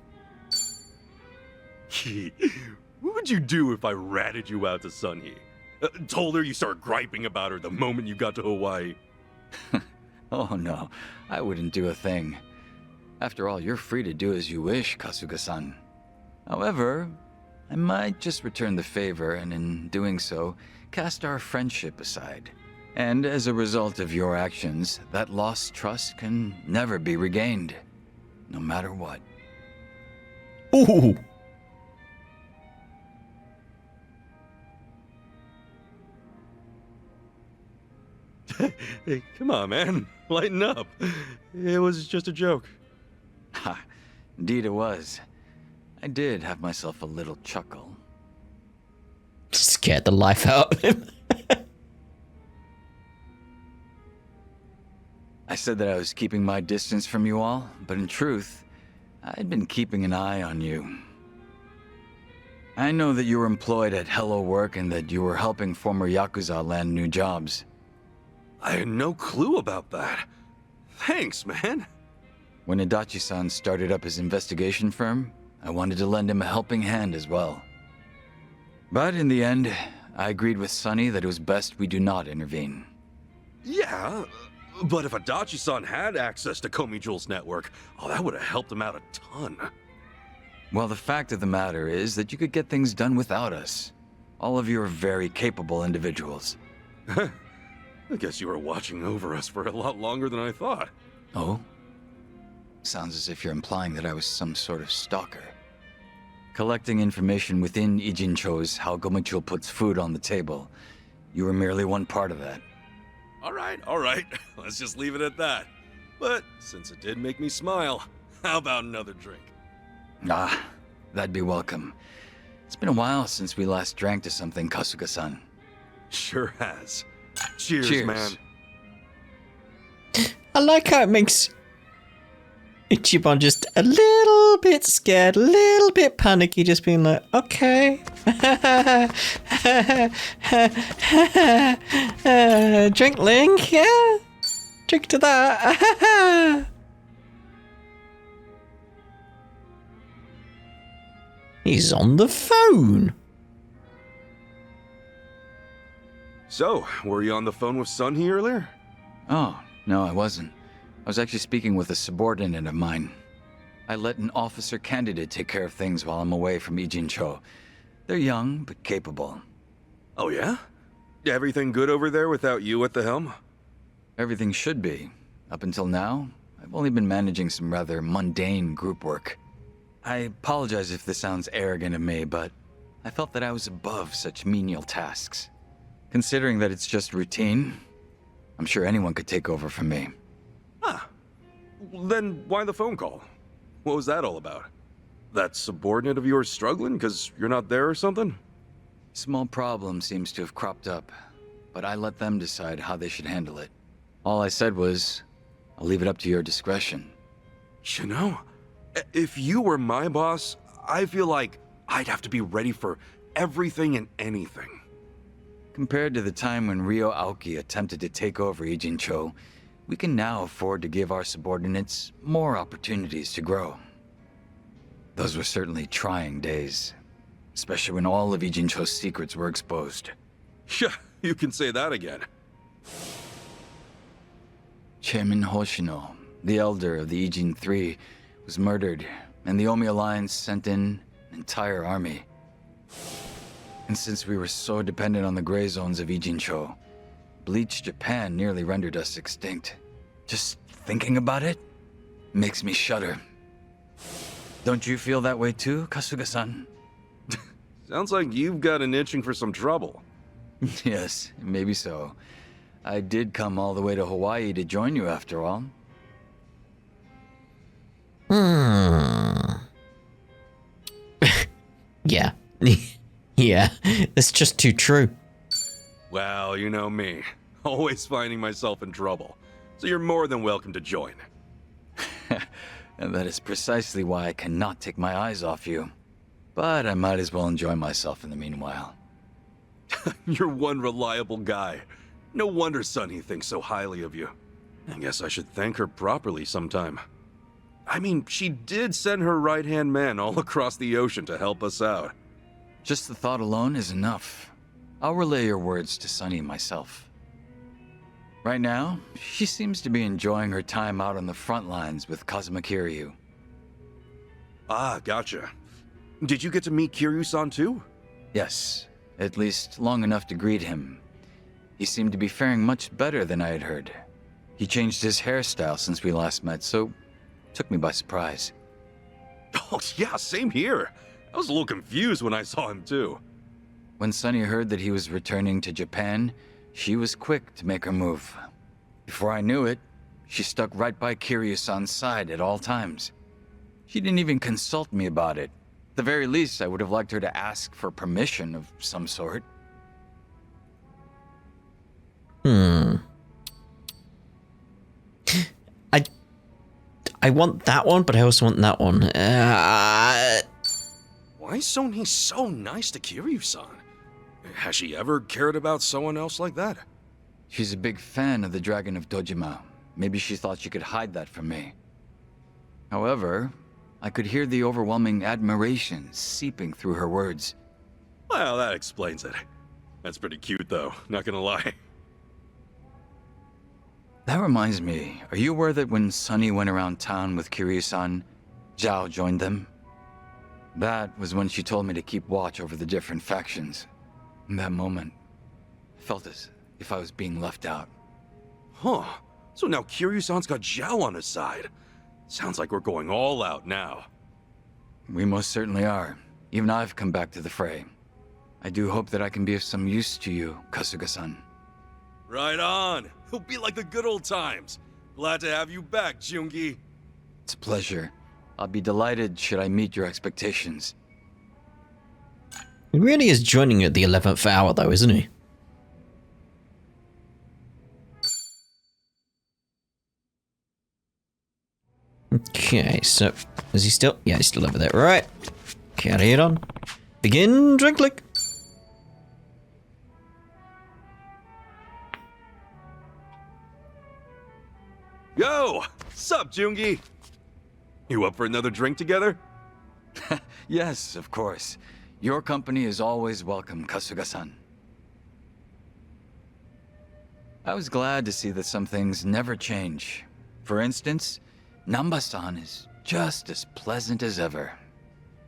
What would you do if I ratted you out to Sunhee? Told her you start griping about her the moment you got to Hawaii? Oh no, I wouldn't do a thing. After all, you're free to do as you wish, Kasuga-san. However, I might just return the favor and in doing so, cast our friendship aside. And as a result of your actions, that lost trust can never be regained, no matter what. Ooh. Hey, come on, man. Lighten up. It was just a joke. Ha, indeed it was. I did have myself a little chuckle. Scared the life out of him. I said that I was keeping my distance from you all, but in truth, I'd been keeping an eye on you. I know that you were employed at Hello Work and that you were helping former Yakuza land new jobs. I had no clue about that. Thanks, man. When Adachi-san started up his investigation firm, I wanted to lend him a helping hand as well. But in the end, I agreed with Sunny that it was best we do not intervene. Yeah, but if Adachi-san had access to Komi Jewel's network, that would have helped him out a ton. Well, the fact of the matter is that you could get things done without us. All of you are very capable individuals. I guess you were watching over us for a lot longer than I thought. Oh? Sounds as if you're implying that I was some sort of stalker. Collecting information within Ijincho's how Gomichul puts food on the table. You were merely one part of that. All right. Let's just leave it at that. But since it did make me smile, how about another drink? Ah, that'd be welcome. It's been a while since we last drank to something, Kasuga-san. Sure has. Cheers, man. I like how it makes Ichiban just a little bit scared, a little bit panicky, just being like, okay. Drink, Link, yeah? Drink to that. He's on the phone. So, were you on the phone with Sunny earlier? Oh, no, I wasn't. I was actually speaking with a subordinate of mine. I let an officer candidate take care of things while I'm away from Ijincho. They're young, but capable. Oh, yeah? Everything good over there without you at the helm? Everything should be. Up until now, I've only been managing some rather mundane group work. I apologize if this sounds arrogant of me, but I felt that I was above such menial tasks. Considering that it's just routine, I'm sure anyone could take over from me. Huh. Then why the phone call? What was that all about? That subordinate of yours struggling because you're not there or something? Small problem seems to have cropped up, but I let them decide how they should handle it. All I said was, I'll leave it up to your discretion. You know, if you were my boss, I feel like I'd have to be ready for everything and anything. Compared to the time when Ryo Aoki attempted to take over Ijincho, we can now afford to give our subordinates more opportunities to grow. Those were certainly trying days, especially when all of Ijincho's secrets were exposed. Yeah, you can say that again. Chairman Hoshino, the elder of the Ijin Three, was murdered, and the Omi Alliance sent in an entire army. And since we were so dependent on the gray zones of Ijincho, Bleach Japan nearly rendered us extinct. Just thinking about it makes me shudder. Don't you feel that way too, Kasuga-san? Sounds like you've got an itching for some trouble. Yes, maybe so. I did come all the way to Hawaii to join you after all. Yeah. Yeah, it's just too true. Well, you know me. Always finding myself in trouble. So you're more than welcome to join. And that is precisely why I cannot take my eyes off you. But I might as well enjoy myself in the meanwhile. You're one reliable guy. No wonder Sunny thinks so highly of you. I guess I should thank her properly sometime. I mean, she did send her right-hand man all across the ocean to help us out. Just the thought alone is enough. I'll relay your words to Sunny myself. Right now, she seems to be enjoying her time out on the front lines with Kazuma Kiryu. Ah, gotcha. Did you get to meet Kiryu-san too? Yes, at least long enough to greet him. He seemed to be faring much better than I had heard. He changed his hairstyle since we last met, so took me by surprise. Oh, yeah, same here. I was a little confused when I saw him too. When Sunny heard that he was returning to Japan, she was quick to make her move. Before I knew it, she stuck right by Kiryu-san's side at all times. She didn't even consult me about it. At the very least, I would have liked her to ask for permission of some sort. I want that one, but I also want that one. Why is Sony so nice to Kiryu-san? Has she ever cared about someone else like that? She's a big fan of the Dragon of Dojima. Maybe she thought she could hide that from me. However, I could hear the overwhelming admiration seeping through her words. Well, that explains it. That's pretty cute, though, not gonna lie. That reminds me, are you aware that when Sunny went around town with Kiryu-san, Zhao joined them? That was when she told me to keep watch over the different factions. In that moment, I felt as if I was being left out. Huh. So now Kiryu-san's got Zhao on his side. Sounds like we're going all out now. We most certainly are. Even I've come back to the fray. I do hope that I can be of some use to you, Kasuga-san. Right on. It'll be like the good old times. Glad to have you back, Joongi. It's a pleasure. I'll be delighted should I meet your expectations. He really is joining at the 11th hour, though, isn't he? Okay, so is he still? Yeah, he's still over there. Right. Carry it on. Begin drink click. Yo! Sup, Joongi? You up for another drink together? Yes, of course. Your company is always welcome, Kasuga-san. I was glad to see that some things never change. For instance, Namba-san is just as pleasant as ever.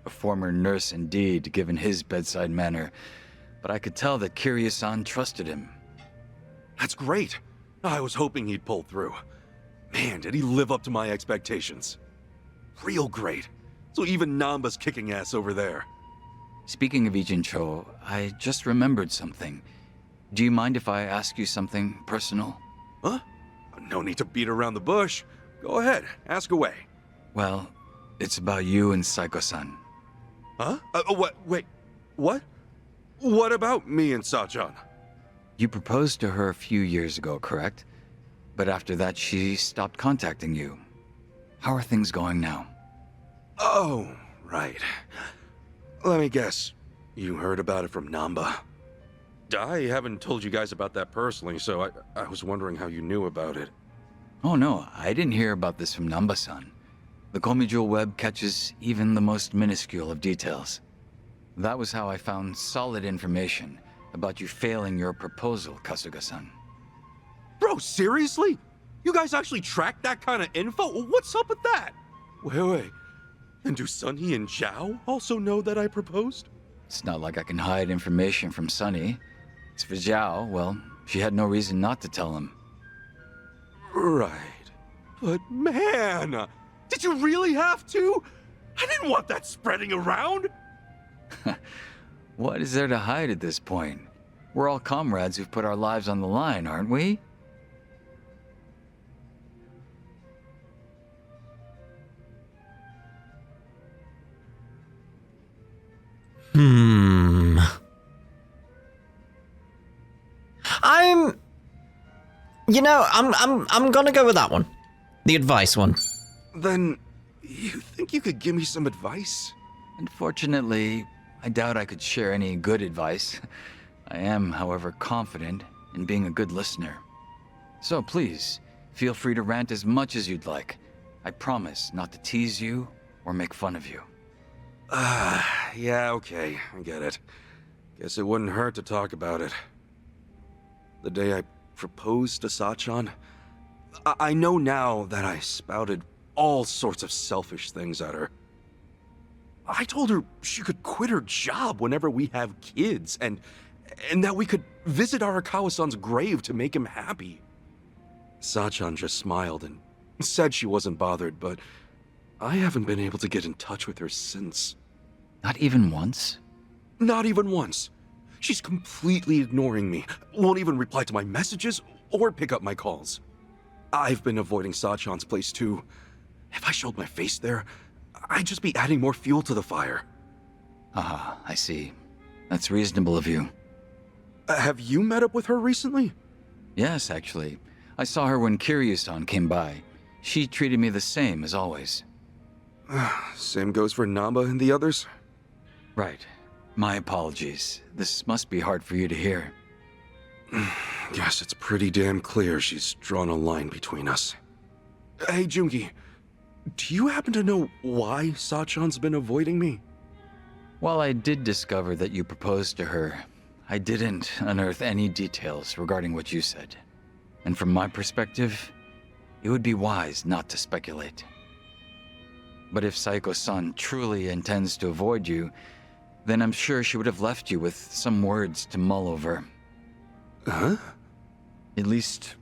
A former nurse indeed, given his bedside manner, but I could tell that Kiryu-san trusted him. That's great. I was hoping he'd pull through. Man, did he live up to my expectations. Real great. So even Namba's kicking ass over there. Speaking of Ijincho, I just remembered something. Do you mind if I ask you something personal? Huh? No need to beat around the bush. Go ahead, ask away. Well, it's about you and Saiko-san. Huh? What? Wait, what? What about me and Sachan? You proposed to her a few years ago, correct? But after that, she stopped contacting you. How are things going now? Oh, right. Let me guess. You heard about it from Namba. I haven't told you guys about that personally, so I was wondering how you knew about it. Oh no, I didn't hear about this from Namba-san. The Komi web catches even the most minuscule of details. That was how I found solid information about you failing your proposal, Kasuga-san. Bro, seriously? You guys actually track that kind of info? What's up with that? Wait. And do Sunny and Zhao also know that I proposed? It's not like I can hide information from Sunny. As for Zhao, well, she had no reason not to tell him. Right. But man, did you really have to? I didn't want that spreading around. What is there to hide at this point? We're all comrades who've put our lives on the line, aren't we? I'm gonna go with that one. The advice one. Then, you think you could give me some advice? Unfortunately, I doubt I could share any good advice. I am, however, confident in being a good listener. So please, feel free to rant as much as you'd like. I promise not to tease you or make fun of you. Yeah, okay, I get it. Guess it wouldn't hurt to talk about it. The day I proposed to Sachan, I know now that I spouted all sorts of selfish things at her. I told her she could quit her job whenever we have kids, and that we could visit Arakawa-san's grave to make him happy. Sachan just smiled and said she wasn't bothered, but I haven't been able to get in touch with her since. Not even once? Not even once. She's completely ignoring me, won't even reply to my messages or pick up my calls. I've been avoiding Sachan's place too. If I showed my face there, I'd just be adding more fuel to the fire. Ah, I see. That's reasonable of you. Have you met up with her recently? Yes, actually. I saw her when Kiryu-san came by. She treated me the same as always. Same goes for Namba and the others? Right. My apologies. This must be hard for you to hear. Yes, it's pretty damn clear she's drawn a line between us. Hey, Joongi, do you happen to know why Sachan's been avoiding me? While I did discover that you proposed to her, I didn't unearth any details regarding what you said. And from my perspective, it would be wise not to speculate. But if Saiko-san truly intends to avoid you, then I'm sure she would have left you with some words to mull over. Huh? At least,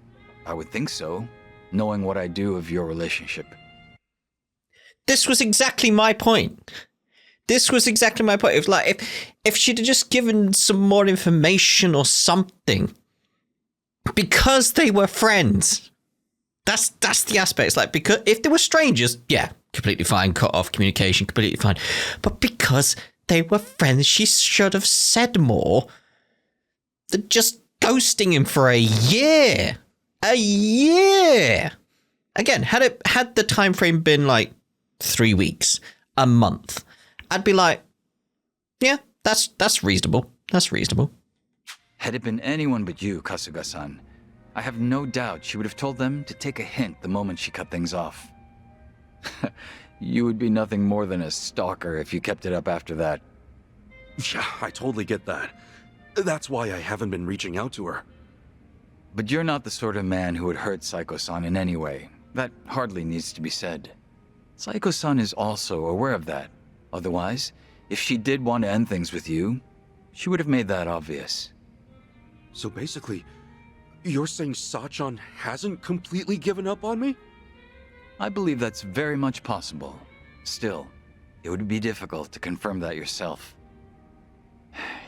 I would think so, knowing what I do of your relationship. This was exactly my point. It was like, if she'd have just given some more information or something, because they were friends. That's the aspect. It's like, because if they were strangers, yeah, completely fine, cut off communication, completely fine. But because they were friends, she should have said more than just ghosting him for a year. A year. Again, had the time frame been like 3 weeks, a month, I'd be like, yeah, that's reasonable. That's reasonable. Had it been anyone but you, Kasuga-san, I have no doubt she would have told them to take a hint the moment she cut things off. You would be nothing more than a stalker if you kept it up after that. Yeah, I totally get that. That's why I haven't been reaching out to her. But you're not the sort of man who would hurt Saiko-san in any way. That hardly needs to be said. Saiko-san is also aware of that. Otherwise, if she did want to end things with you, she would have made that obvious. So basically, you're saying Sachan hasn't completely given up on me? I believe that's very much possible. Still, it would be difficult to confirm that yourself.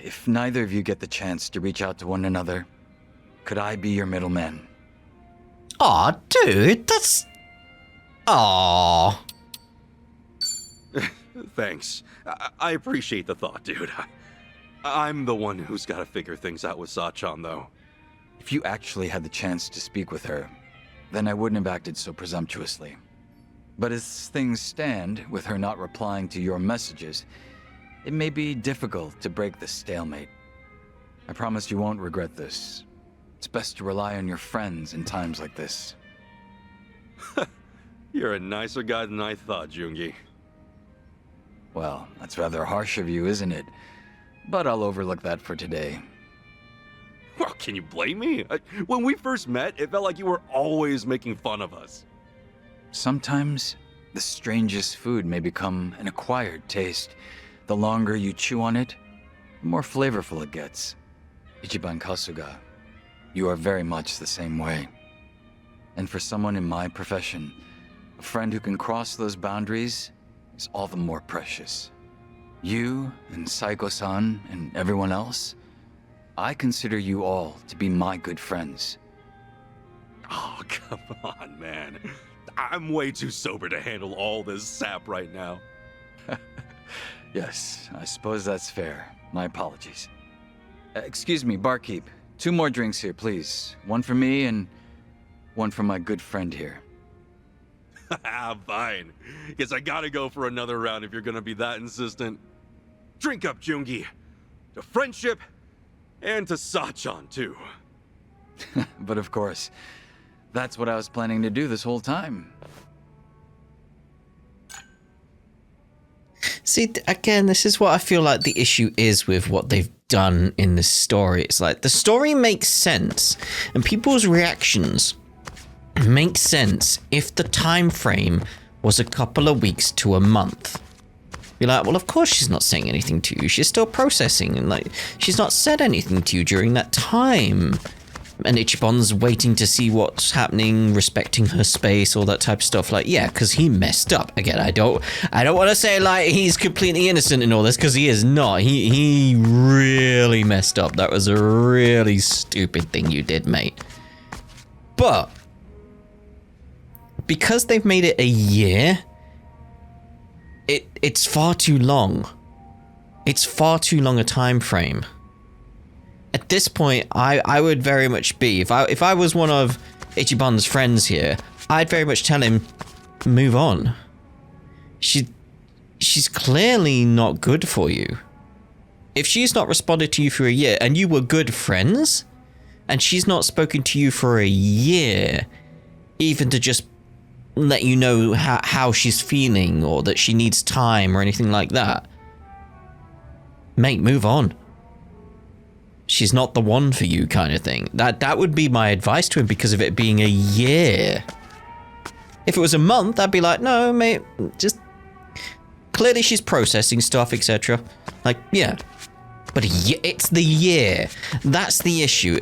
If neither of you get the chance to reach out to one another, could I be your middleman? Aw, dude, that's... Aw. Thanks. I appreciate the thought, dude. I'm the one who's got to figure things out with Sachan, though. If you actually had the chance to speak with her, then I wouldn't have acted so presumptuously. But as things stand, with her not replying to your messages, it may be difficult to break the stalemate. I promise you won't regret this. It's best to rely on your friends in times like this. You're a nicer guy than I thought, Joongi. Well, that's rather harsh of you, isn't it? But I'll overlook that for today. Well, can you blame me? When we first met, it felt like you were always making fun of us. Sometimes, the strangest food may become an acquired taste. The longer you chew on it, the more flavorful it gets. Ichiban Kasuga, you are very much the same way. And for someone in my profession, a friend who can cross those boundaries is all the more precious. You and Saiko-san and everyone else, I consider you all to be my good friends. Oh, come on, man. I'm way too sober to handle all this sap right now. Yes, I suppose that's fair. My apologies. Excuse me, barkeep. 2 more drinks here, please. One for me and one for my good friend here. Fine. Guess I gotta go for another round if you're gonna be that insistent. Drink up, Joongi. To friendship, and to Sachan, too. But of course, that's what I was planning to do this whole time. See, again, this is what I feel like the issue is with what they've done in this story. It's like the story makes sense, and people's reactions make sense if the time frame was a couple of weeks to a month. Be like, well, of course she's not saying anything to you. She's still processing, and like, she's not said anything to you during that time. And Ichiban's waiting to see what's happening, respecting her space, all that type of stuff. Like, yeah, because he messed up. Again, I don't want to say like he's completely innocent in all this, because he is not. He really messed up. That was a really stupid thing you did, mate. But because they've made it a year, it's far too long. It's far too long a time frame. At this point, I would very much be, if I was one of Ichiban's friends here, I'd very much tell him, move on. She's clearly not good for you. If she's not responded to you for a year, and you were good friends, and she's not spoken to you for a year, even to just let you know how she's feeling, or that she needs time, or anything like that, mate, move on. She's not the one for you, kind of thing. That would be my advice to him, because of it being a year. If it was a month, I'd be like, no, mate, just clearly she's processing stuff, etc. Like, yeah, but it's the year. That's the issue.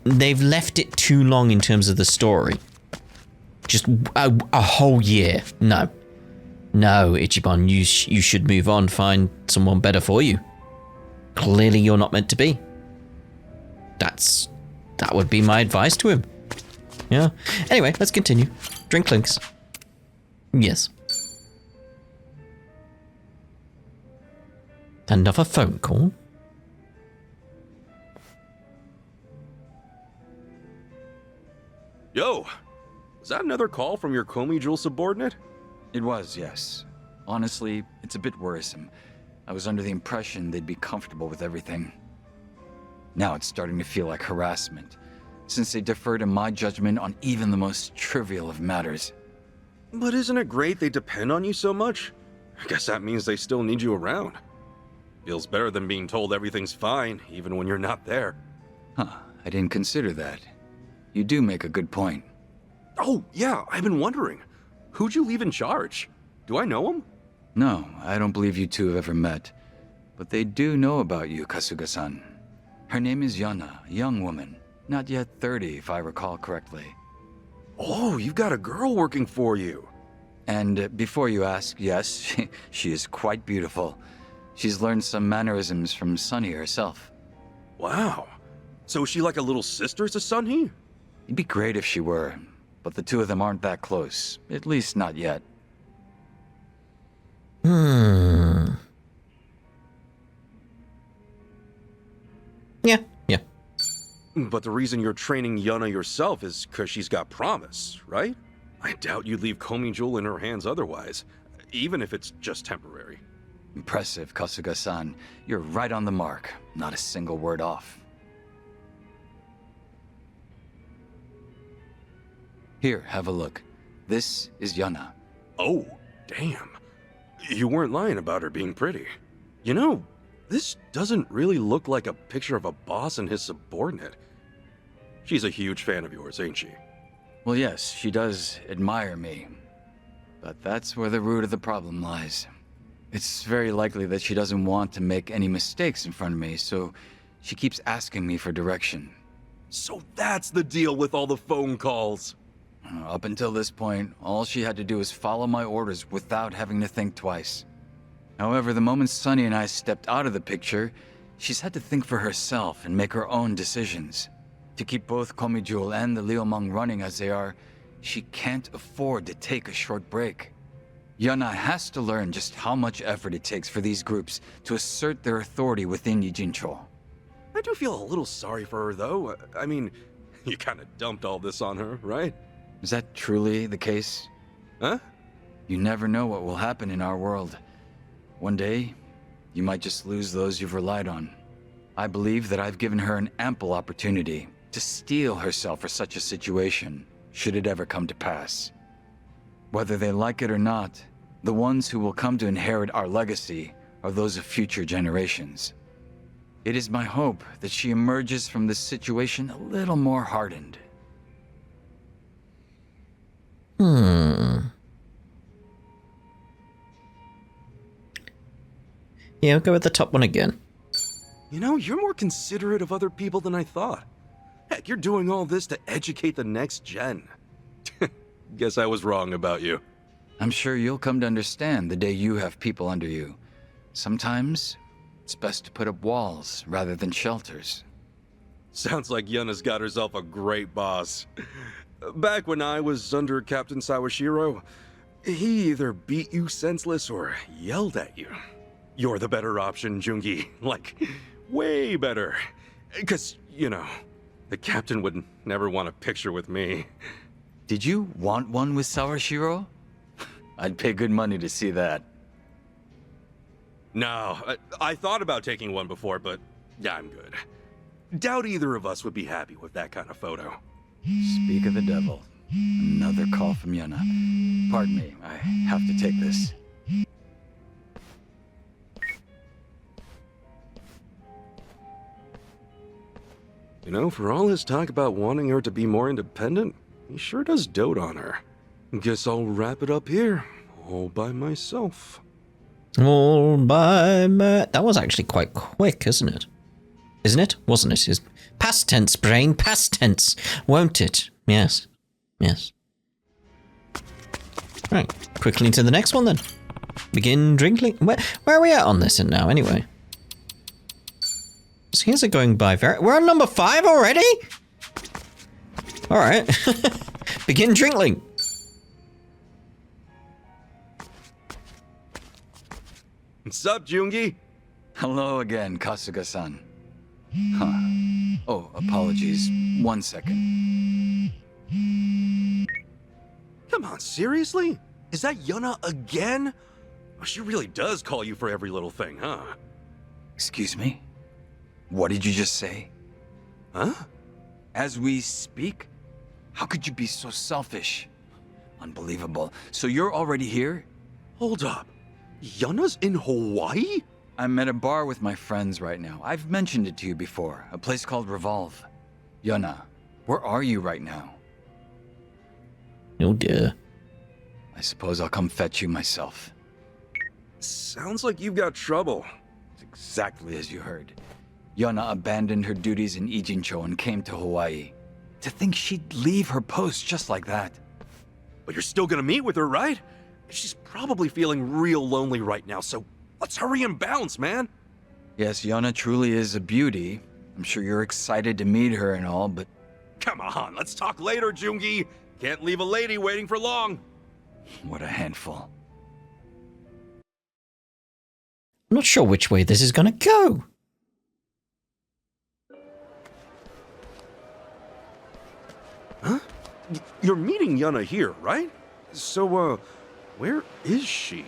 They've left it too long in terms of the story. Just a whole year. No, Ichiban, you should move on. Find someone better for you. Clearly, you're not meant to be. That would be my advice to him. Yeah. Anyway, let's continue. Drink links. Yes. Another phone call. Yo, was that another call from your Komi Jewel subordinate? It was, yes. Honestly, it's a bit worrisome. I was under the impression they'd be comfortable with everything. Now it's starting to feel like harassment, since they defer to my judgment on even the most trivial of matters. But isn't it great they depend on you so much? I guess that means they still need you around. Feels better than being told everything's fine, even when you're not there. Huh, I didn't consider that. You do make a good point. Oh, yeah, I've been wondering. Who'd you leave in charge? Do I know him? No, I don't believe you two have ever met. But they do know about you, Kasuga-san. Her name is Yana, a young woman. Not yet 30, if I recall correctly. Oh, you've got a girl working for you. And before you ask, yes, she is quite beautiful. She's learned some mannerisms from Sunny herself. Wow. So is she like a little sister to Sunny? It'd be great if she were, but the two of them aren't that close. At least not yet. Yeah. But the reason you're training Yana yourself is because she's got promise, right? I doubt you'd leave Komi Jewel in her hands otherwise, even if it's just temporary. Impressive, Kasuga-san. You're right on the mark. Not a single word off. Here, have a look. This is Yana. Oh, damn. You weren't lying about her being pretty. You know, this doesn't really look like a picture of a boss and his subordinate. She's a huge fan of yours, ain't she? Well, yes, she does admire me. But that's where the root of the problem lies. It's very likely that she doesn't want to make any mistakes in front of me, so she keeps asking me for direction. So that's the deal with all the phone calls. Up until this point, all she had to do was follow my orders without having to think twice. However, the moment Sunny and I stepped out of the picture, she's had to think for herself and make her own decisions. To keep both Komi Jewel and the Liumang running as they are, she can't afford to take a short break. Yana has to learn just how much effort it takes for these groups to assert their authority within Yijincho. I do feel a little sorry for her, though. I mean, you kind of dumped all this on her, right? Is that truly the case? Huh? You never know what will happen in our world. One day, you might just lose those you've relied on. I believe that I've given her an ample opportunity to steel herself for such a situation, should it ever come to pass. Whether they like it or not, the ones who will come to inherit our legacy are those of future generations. It is my hope that she emerges from this situation a little more hardened. Yeah, I'll go with the top one again. You know, you're more considerate of other people than I thought. Heck, you're doing all this to educate the next gen. Guess I was wrong about you. I'm sure you'll come to understand the day you have people under you. Sometimes, it's best to put up walls rather than shelters. Sounds like Yuna's got herself a great boss. Back when I was under Captain Sawashiro, he either beat you senseless or yelled at you. You're the better option, Joongi. Like, way better. 'Cause, you know, the captain would never want a picture with me. Did you want one with Sawashiro? I'd pay good money to see that. No, I thought about taking one before, but yeah, I'm good. Doubt either of us would be happy with that kind of photo. Speak of the devil. Another call from Yuna. Pardon me, I have to take this. You know, for all his talk about wanting her to be more independent, he sure does dote on her. Guess I'll wrap it up here, all by myself. All by my... That was actually quite quick, isn't it? Isn't it? Wasn't it? Is past tense, brain. Past tense. Won't it? Yes. Yes. Right. Quickly into the next one then. Begin drinking. Where are we at on this now, anyway? So here's it going by very... We're on number 5 already? Alright. Begin drinking. What's up, Joongi? Hello again, Kasuga-san. Huh. Oh, apologies. 1 second. Come on, seriously? Is that Yuna again? Oh, she really does call you for every little thing, huh? Excuse me? What did you just say? Huh? As we speak? How could you be so selfish? Unbelievable. So you're already here? Hold up. Yuna's in Hawaii? I'm at a bar with my friends right now. I've mentioned it to you before. A place called Revolve. Yuna, where are you right now? Oh dear. I suppose I'll come fetch you myself. Sounds like you've got trouble. It's exactly as you heard. Yuna abandoned her duties in Ijincho and came to Hawaii. To think she'd leave her post just like that. But you're still gonna meet with her, right? She's probably feeling real lonely right now, so let's hurry and bounce, man. Yes, Yuna truly is a beauty. I'm sure you're excited to meet her and all, but... Come on, let's talk later, Joongi. Can't leave a lady waiting for long. What a handful. I'm not sure which way this is gonna go. Huh? You're meeting Yuna here, right? So, where is she?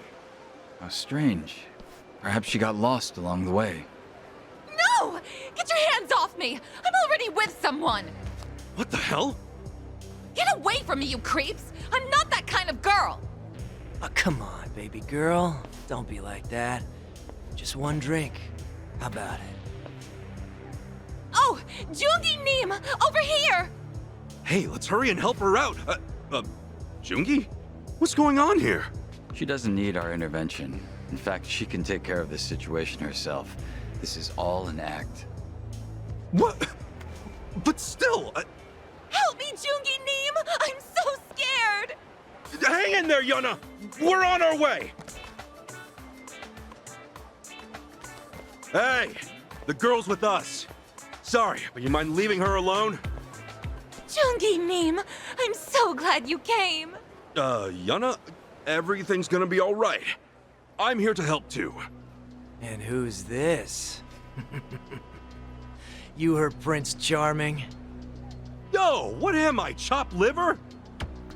How strange. Perhaps she got lost along the way. No! Get your hands off me! I'm already with someone! What the hell? Get away from me, you creeps! I'm not that kind of girl! Oh, come on, baby girl. Don't be like that. Just one drink. How about it? Oh! Joongi Neem! Over here! Hey, let's hurry and help her out. Joongi? What's going on here? She doesn't need our intervention. In fact, she can take care of this situation herself. This is all an act. What? But still... Help me, Joongi Neem! I'm so scared! Hang in there, Yuna! We're on our way! Hey! The girl's with us. Sorry, but you mind leaving her alone? Joongi Neem, I'm so glad you came. Yuna, everything's gonna be all right. I'm here to help too. And who's this? You her Prince Charming? Yo, what am I, chopped liver?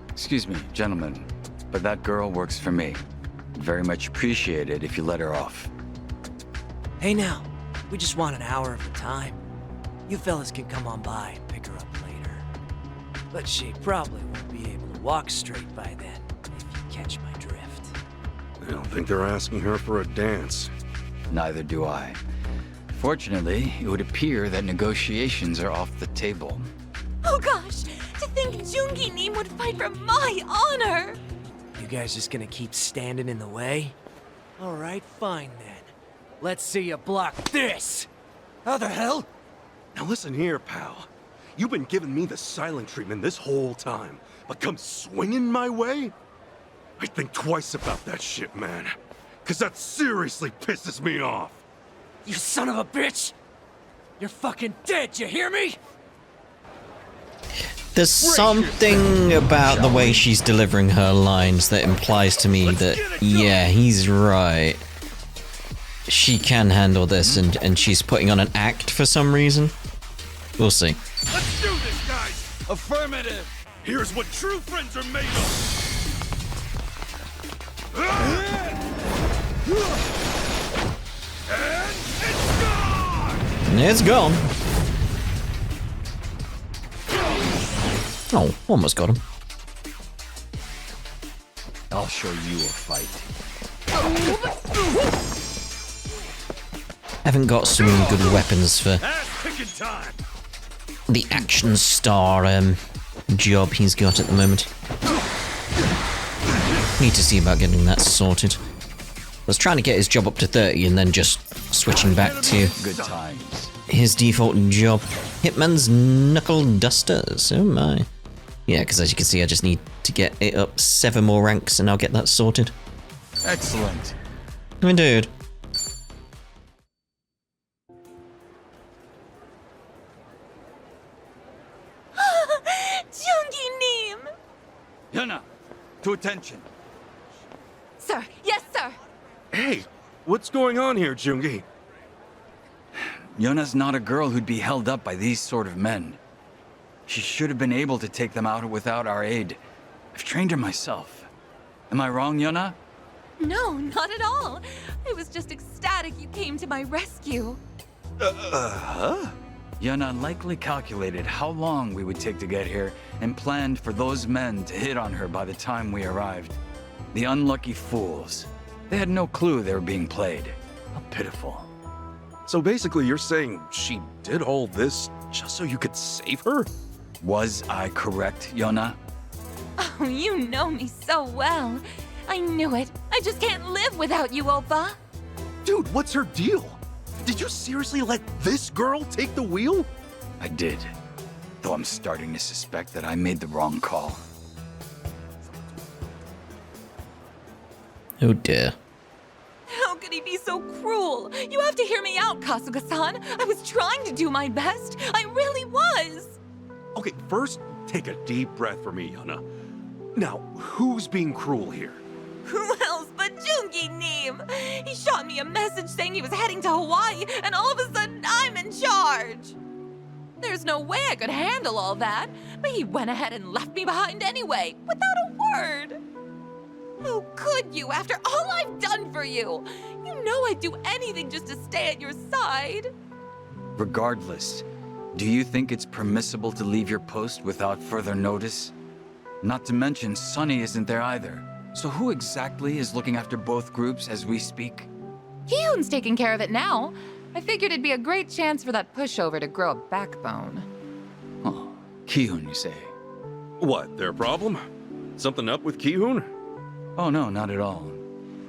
Excuse me, gentlemen, but that girl works for me. Very much appreciated if you let her off. Hey now, we just want an hour of the time. You fellas can come on by and pick her up later. But she probably won't be able to walk straight by then, if you catch my drift. I don't think they're asking her for a dance. Neither do I. Fortunately, it would appear that negotiations are off the table. Oh gosh, to think Joongi Neem would fight for my honor! You guys just gonna keep standing in the way? Alright, fine then. Let's see you block this! How the hell? Now listen here, pal. You've been giving me the silent treatment this whole time, but come swinging my way? I think twice about that shit, man. Cause that seriously pisses me off. You son of a bitch! You're fucking dead, you hear me? There's something about the way she's delivering her lines that implies to me that, yeah, he's right. She can handle this, and she's putting on an act for some reason. We'll see. Let's do this, guys! Affirmative! Here's what true friends are made of! And It's gone. Oh, almost got him. I'll show you a fight. Haven't got some really good weapons for Ass-kicking time! the action star job he's got at the moment. Need to see about getting that sorted. I was trying to get his job up to 30 and then just switching back to Good times. his default job. Hitman's Knuckle Dusters. Oh my. Yeah, because as you can see, I just need to get it up 7 more ranks and I'll get that sorted. Excellent. I mean, dude. Joongi Neem! Yuna, to attention. Sir, yes, sir. Hey, what's going on here, Joongi? Yuna's not a girl who'd be held up by these sort of men. She should have been able to take them out without our aid. I've trained her myself. Am I wrong, Yuna? No, not at all. I was just ecstatic you came to my rescue. Yuna likely calculated how long we would take to get here and planned for those men to hit on her by the time we arrived. The unlucky fools. They had no clue they were being played. How pitiful. So basically you're saying she did all this just so you could save her? Was I correct, Yuna? Oh, you know me so well. I knew it. I just can't live without you, Oppa. Dude, what's her deal? Did you seriously let this girl take the wheel? I did. Though I'm starting to suspect that I made the wrong call. Oh dear. How could he be so cruel? You have to hear me out, Kasuga-san. I was trying to do my best. I really was. Okay, first, take a deep breath for me, Yuna. Now, who's being cruel here? Who else but Joongi Neem? He shot me a message saying he was heading to Hawaii, and all of a sudden I'm in charge. There's no way I could handle all that, but he went ahead and left me behind anyway, without a word. How could you, after all I've done for you? You know I'd do anything just to stay at your side. Regardless, do you think it's permissible to leave your post without further notice? Not to mention, Sunny isn't there either. So who exactly is looking after both groups as we speak? Ki-hoon's taking care of it now. I figured it'd be a great chance for that pushover to grow a backbone. Oh, Ki-hoon, you say? What, their problem? Something up with Ki-hoon? Oh no, not at all.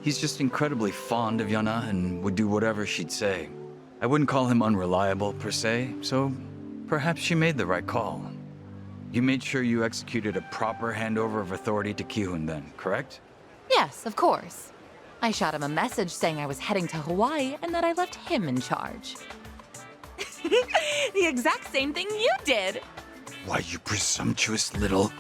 He's just incredibly fond of Yuna and would do whatever she'd say. I wouldn't call him unreliable per se, so perhaps she made the right call. You made sure you executed a proper handover of authority to Ki-hoon then, correct? Yes, of course. I shot him a message saying I was heading to Hawaii and that I left him in charge. The exact same thing you did. Why, you presumptuous little...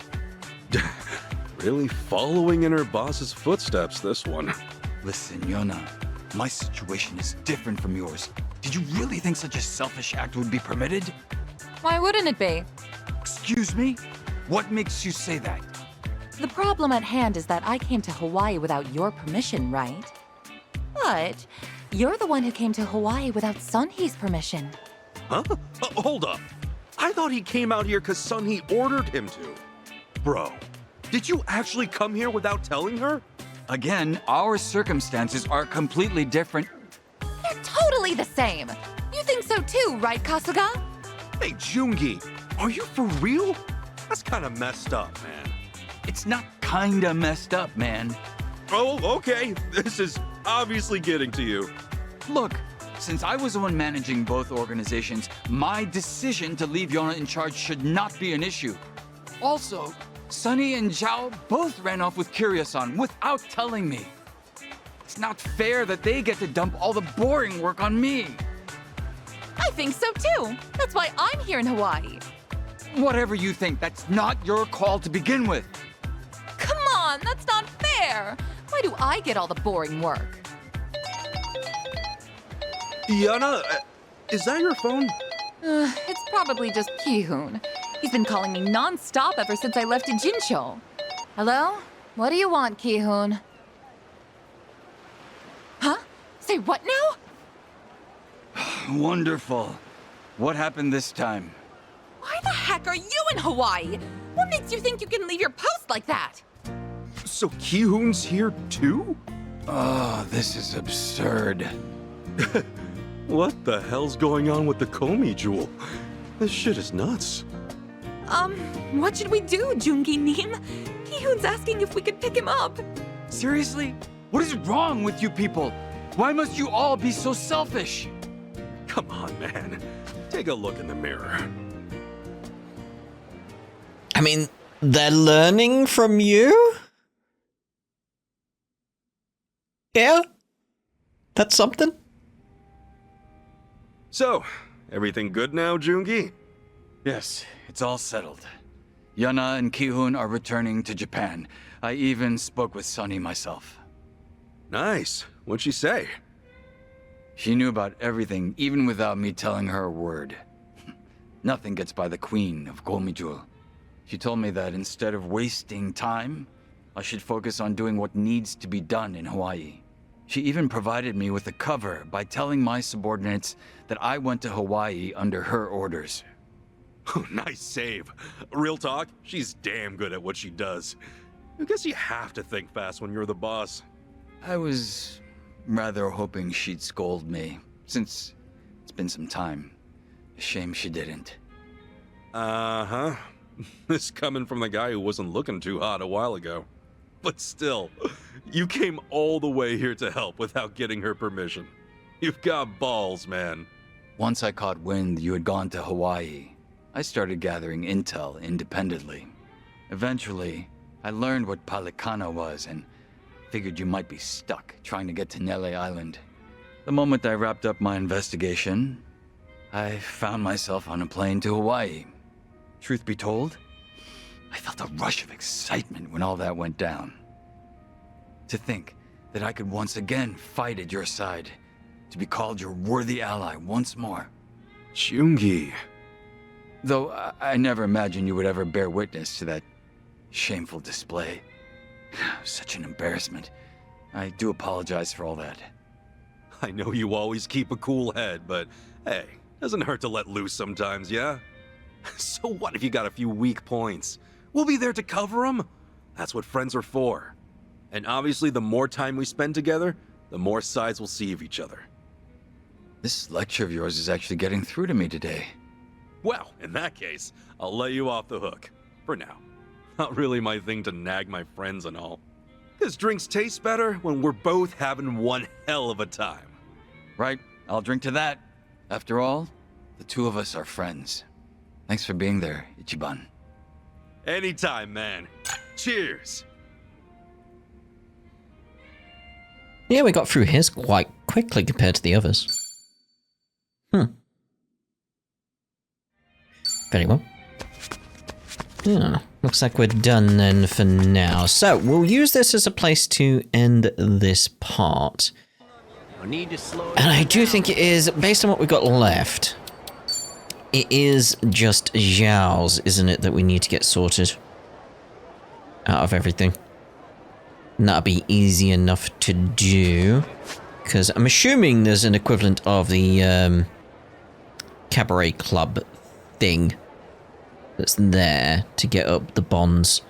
Really following in her boss's footsteps, this one. Listen, Yuna, my situation is different from yours. Did you really think such a selfish act would be permitted? Why wouldn't it be? Excuse me? What makes you say that? The problem at hand is that I came to Hawaii without your permission, right? But you're the one who came to Hawaii without Sunhee's permission. Huh? Hold up. I thought he came out here because Sunhee ordered him to. Bro, did you actually come here without telling her? Again, our circumstances are completely different. They're totally the same. You think so too, right, Kasuga? Hey, Joongi, are you for real? That's kind of messed up, man. It's not kinda messed up, man. Oh, okay. This is obviously getting to you. Look, since I was the one managing both organizations, my decision to leave Yona in charge should not be an issue. Also, Sunny and Zhao both ran off with Kiryu-san without telling me. It's not fair that they get to dump all the boring work on me. I think so too. That's why I'm here in Hawaii. Whatever you think, that's not your call to begin with. Come on, that's not fair. Why do I get all the boring work? Yana, is that your phone? It's probably just Ki-hoon. He's been calling me non-stop ever since I left Ijincho. Hello? What do you want, Ki-hoon? Huh? Say what now? Wonderful. What happened this time? Why the heck are you in Hawaii? What makes you think you can leave your post like that? So Ki-hoon's here too? Oh, this is absurd. What the hell's going on with the Komi jewel? This shit is nuts. What should we do, Joongi Neem? Ki-hoon's asking if we could pick him up. Seriously? What is wrong with you people? Why must you all be so selfish? Come on, man. Take a look in the mirror. I mean, they're learning from you? Yeah? That's something? So, everything good now, Joongi? Yes, it's all settled. Yana and Ki-hoon are returning to Japan. I even spoke with Sunny myself. Nice. What'd she say? She knew about everything, even without me telling her a word. Nothing gets by the queen of Komi-jewel. She told me that instead of wasting time, I should focus on doing what needs to be done in Hawaii. She even provided me with a cover by telling my subordinates that I went to Hawaii under her orders. Nice save. Real talk, she's damn good at what she does. I guess you have to think fast when you're the boss. I was rather hoping she'd scold me, since it's been some time. A shame she didn't. Uh-huh. This coming from the guy who wasn't looking too hot a while ago. But still, you came all the way here to help without getting her permission. You've got balls, man. Once I caught wind you had gone to Hawaii, I started gathering intel independently. Eventually, I learned what Palikana was and figured you might be stuck trying to get to Nele Island. The moment I wrapped up my investigation, I found myself on a plane to Hawaii. Truth be told, I felt a rush of excitement when all that went down. To think that I could once again fight at your side, to be called your worthy ally once more. Joongi. Though I never imagined you would ever bear witness to that shameful display. Such an embarrassment. I do apologize for all that. I know you always keep a cool head, but hey, doesn't hurt to let loose sometimes, yeah? So what if you got a few weak points? We'll be there to cover them. That's what friends are for. And obviously, the more time we spend together, the more sides we'll see of each other. This lecture of yours is actually getting through to me today. Well, in that case, I'll let you off the hook. For now. Not really my thing to nag my friends and all. Because drinks taste better when we're both having one hell of a time. Right, I'll drink to that. After all, the two of us are friends. Thanks for being there, Ichiban. Anytime, man. Cheers! Yeah, we got through his quite quickly compared to the others. Very well. Yeah, looks like we're done then for now. So, we'll use this as a place to end this part. And I do think it is, based on what we've got left, it is just Zhao's, isn't it, that we need to get sorted out of everything. And that'll be easy enough to do. Because I'm assuming there's an equivalent of the cabaret club thing that's there to get up the bonds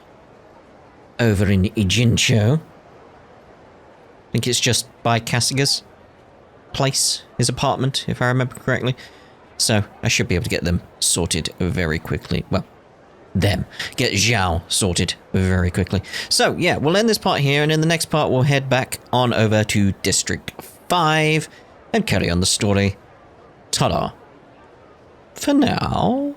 over in Ijincho. I think it's just by Kasuga's place, his apartment, if I remember correctly. So I should be able to get them sorted very quickly. Well, them. Get Zhao sorted very quickly. So yeah, we'll end this part here, and in the next part we'll head back on over to District 5 and carry on the story. Ta-da. For now.